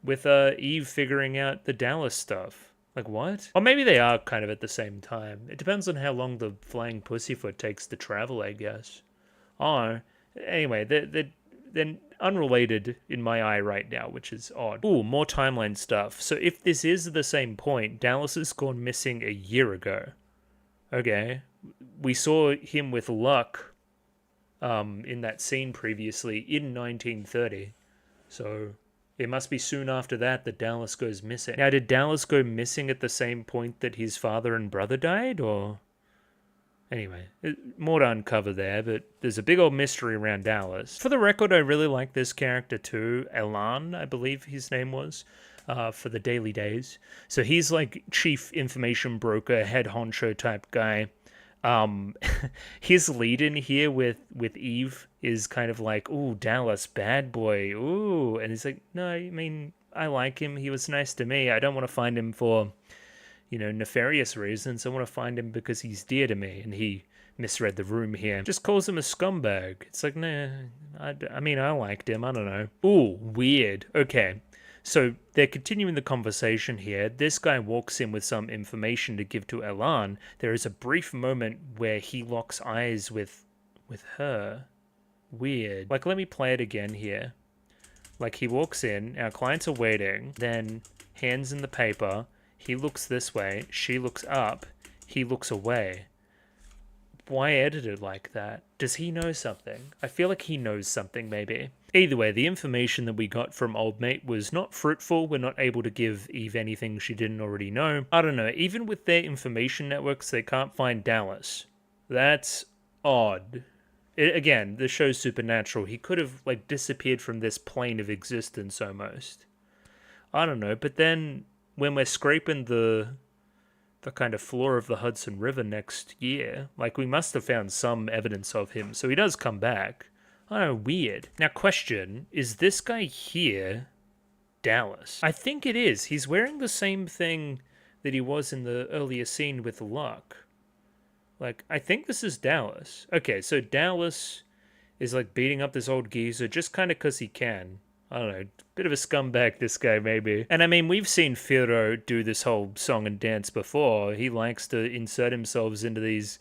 with Eve figuring out the Dallas stuff. Like, what? Or maybe they are kind of at the same time. It depends on how long the flying pussyfoot takes to travel, I guess. Or, anyway, they're unrelated in my eye right now, which is odd. Ooh, more timeline stuff. So if this is the same point, Dallas has gone missing a year ago. Okay. We saw him with Luck in that scene previously in 1930. So it must be soon after that Dallas goes missing. Now, did Dallas go missing at the same point that his father and brother died, or... Anyway, more to uncover there, but there's a big old mystery around Dallas. For the record, I really like this character too. Elan, I believe his name was, for the Daily Days. So he's like chief information broker, head honcho type guy. His lead in here with Eve is kind of like, ooh, Dallas, bad boy, ooh. And he's like, no, I mean, I like him. He was nice to me. I don't want to find him for nefarious reasons. I want to find him because he's dear to me. And he misread the room here. Just calls him a scumbag. It's like, nah, I mean, I liked him. I don't know. Ooh, weird. Okay. So they're continuing the conversation here. This guy walks in with some information to give to Elan. There is a brief moment where he locks eyes with her. Weird. Like, let me play it again here. Like, he walks in, our clients are waiting, then hands in the paper. He looks this way, she looks up, he looks away. Why edit it like that? Does he know something? I feel like he knows something, maybe. Either way, the information that we got from Old Mate was not fruitful. We're not able to give Eve anything she didn't already know. I don't know, even with their information networks, they can't find Dallas. That's odd. Again, the show's supernatural. He could have, like, disappeared from this plane of existence, almost. I don't know, but then when we're scraping the kind of floor of the Hudson River next year, like, we must have found some evidence of him. So he does come back. Oh, weird. Now, question, is this guy here Dallas? I think it is. He's wearing the same thing that he was in the earlier scene with Luck. Like, I think this is Dallas. Okay, so Dallas is, like, beating up this old geezer just kind of because he can. I don't know, bit of a scumbag, this guy, maybe. And I mean, we've seen Firo do this whole song and dance before. He likes to insert himself into these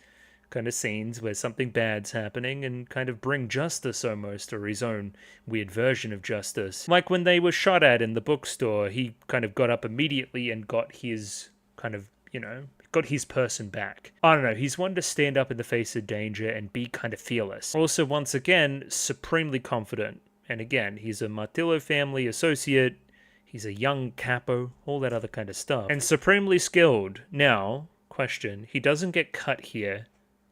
kind of scenes where something bad's happening and kind of bring justice almost, or his own weird version of justice. Like when they were shot at in the bookstore, he kind of got up immediately and got his kind of, got his person back. I don't know, he's one to stand up in the face of danger and be kind of fearless. Also, once again, supremely confident. And again, he's a Martillo family associate, he's a young capo, all that other kind of stuff. And supremely skilled. Now, question, he doesn't get cut here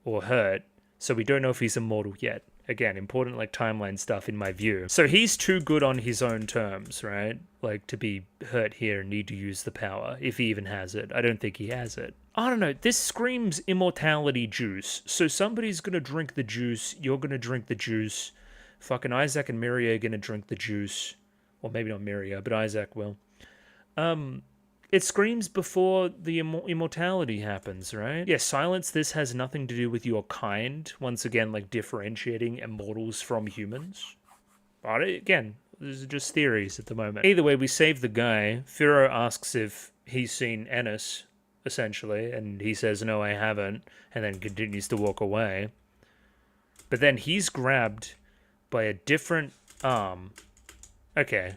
or hurt, so we don't know if he's immortal yet. Again, important like timeline stuff in my view. So he's too good on his own terms, right? Like to be hurt here and need to use the power, if he even has it. I don't think he has it. I don't know, this screams immortality juice. So somebody's gonna drink the juice, you're gonna drink the juice. Fucking Isaac and Miria are gonna drink the juice. Well, maybe not Miria, but Isaac will. It screams before the immortality happens, right? Yeah, silence, this has nothing to do with your kind. Once again, like differentiating immortals from humans. But again, these are just theories at the moment. Either way, we save the guy. Firo asks if he's seen Ennis, essentially, and he says, no, I haven't, and then continues to walk away. But then he's grabbed by a different arm. Okay.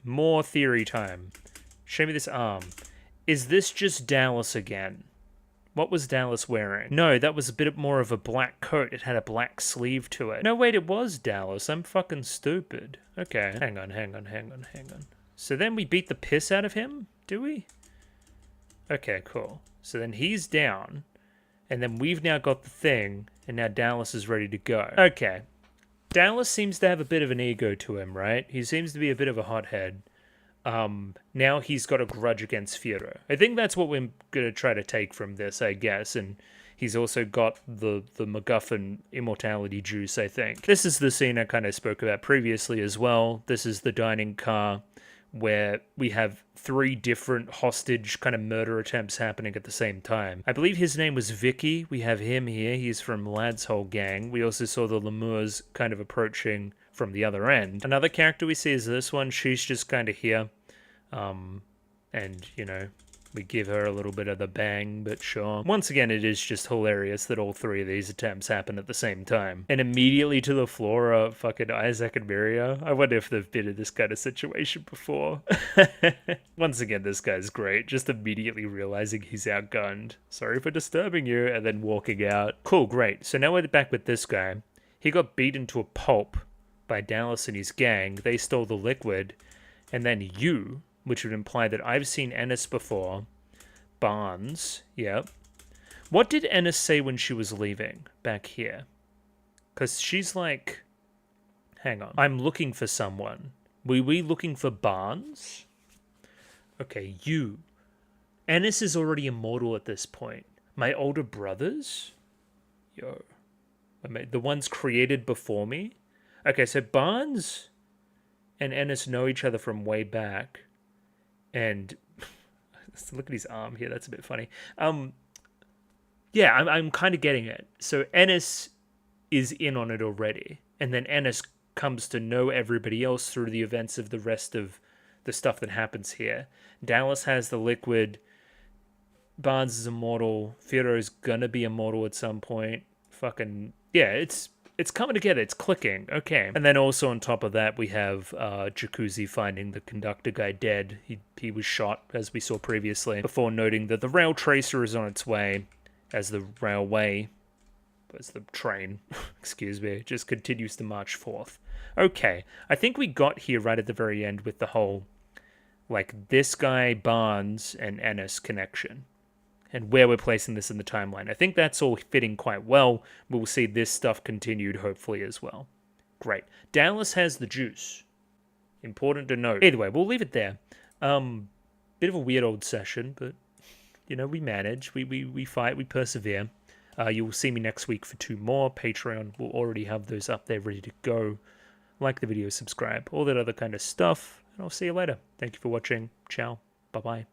More theory time. Show me this arm. Is this just Dallas again? What was Dallas wearing? No, that was a bit more of a black coat. It had a black sleeve to it. No, wait, it was Dallas. I'm fucking stupid. Okay. Hang on. So then we beat the piss out of him? Do we? Okay, cool. So then he's down. And then we've now got the thing. And now Dallas is ready to go. Okay. Dallas seems to have a bit of an ego to him, right? He seems to be a bit of a hothead. Now he's got a grudge against Firo. I think that's what we're going to try to take from this, I guess. And he's also got the MacGuffin immortality juice, I think. This is the scene I kind of spoke about previously as well. This is the dining car where we have 3 different hostage kind of murder attempts happening at the same time. I believe his name was Vicky. We have him here. He's from Lad's whole gang. We also saw the Lemurs kind of approaching from the other end. Another character we see is this one. She's just kind of here. And, we give her a little bit of the bang, but sure. Once again, it is just hilarious that all 3 of these attempts happen at the same time. And immediately to the floor are fucking Isaac and Miria. I wonder if they've been in this kind of situation before. Once again, this guy's great. Just immediately realizing he's outgunned. Sorry for disturbing you, and then walking out. Cool, great. So now we're back with this guy. He got beaten to a pulp by Dallas and his gang. They stole the liquid. And then you, which would imply that I've seen Ennis before. Barnes, yep. What did Ennis say when she was leaving back here? Because she's like, hang on, I'm looking for someone. Were we looking for Barnes? Okay, you. Ennis is already immortal at this point. My older brothers? Yo. The ones created before me? Okay, so Barnes and Ennis know each other from way back. And look at his arm here. That's a bit funny. Yeah, I'm kind of getting it. So Ennis is in on it already. And then Ennis comes to know everybody else through the events of the rest of the stuff that happens here. Dallas has the liquid. Barnes is immortal. Theodore's gonna be immortal at some point. Fucking yeah, it's coming together. It's clicking. Okay. And then also on top of that, we have Jacuzzi finding the conductor guy dead. He was shot, as we saw previously, before noting that the rail tracer is on its way as the railway, as the train, excuse me, just continues to march forth. Okay. I think we got here right at the very end with the whole, like, this guy, Barnes, and Ennis connection. And where we're placing this in the timeline. I think that's all fitting quite well. We'll see this stuff continued, hopefully, as well. Great. Dallas has the juice. Important to note. Either way, we'll leave it there. Bit of a weird old session, but, you know, we manage. We fight. We persevere. You will see me next week for 2 more. Patreon will already have those up there ready to go. Like the video, subscribe, all that other kind of stuff. And I'll see you later. Thank you for watching. Ciao. Bye-bye.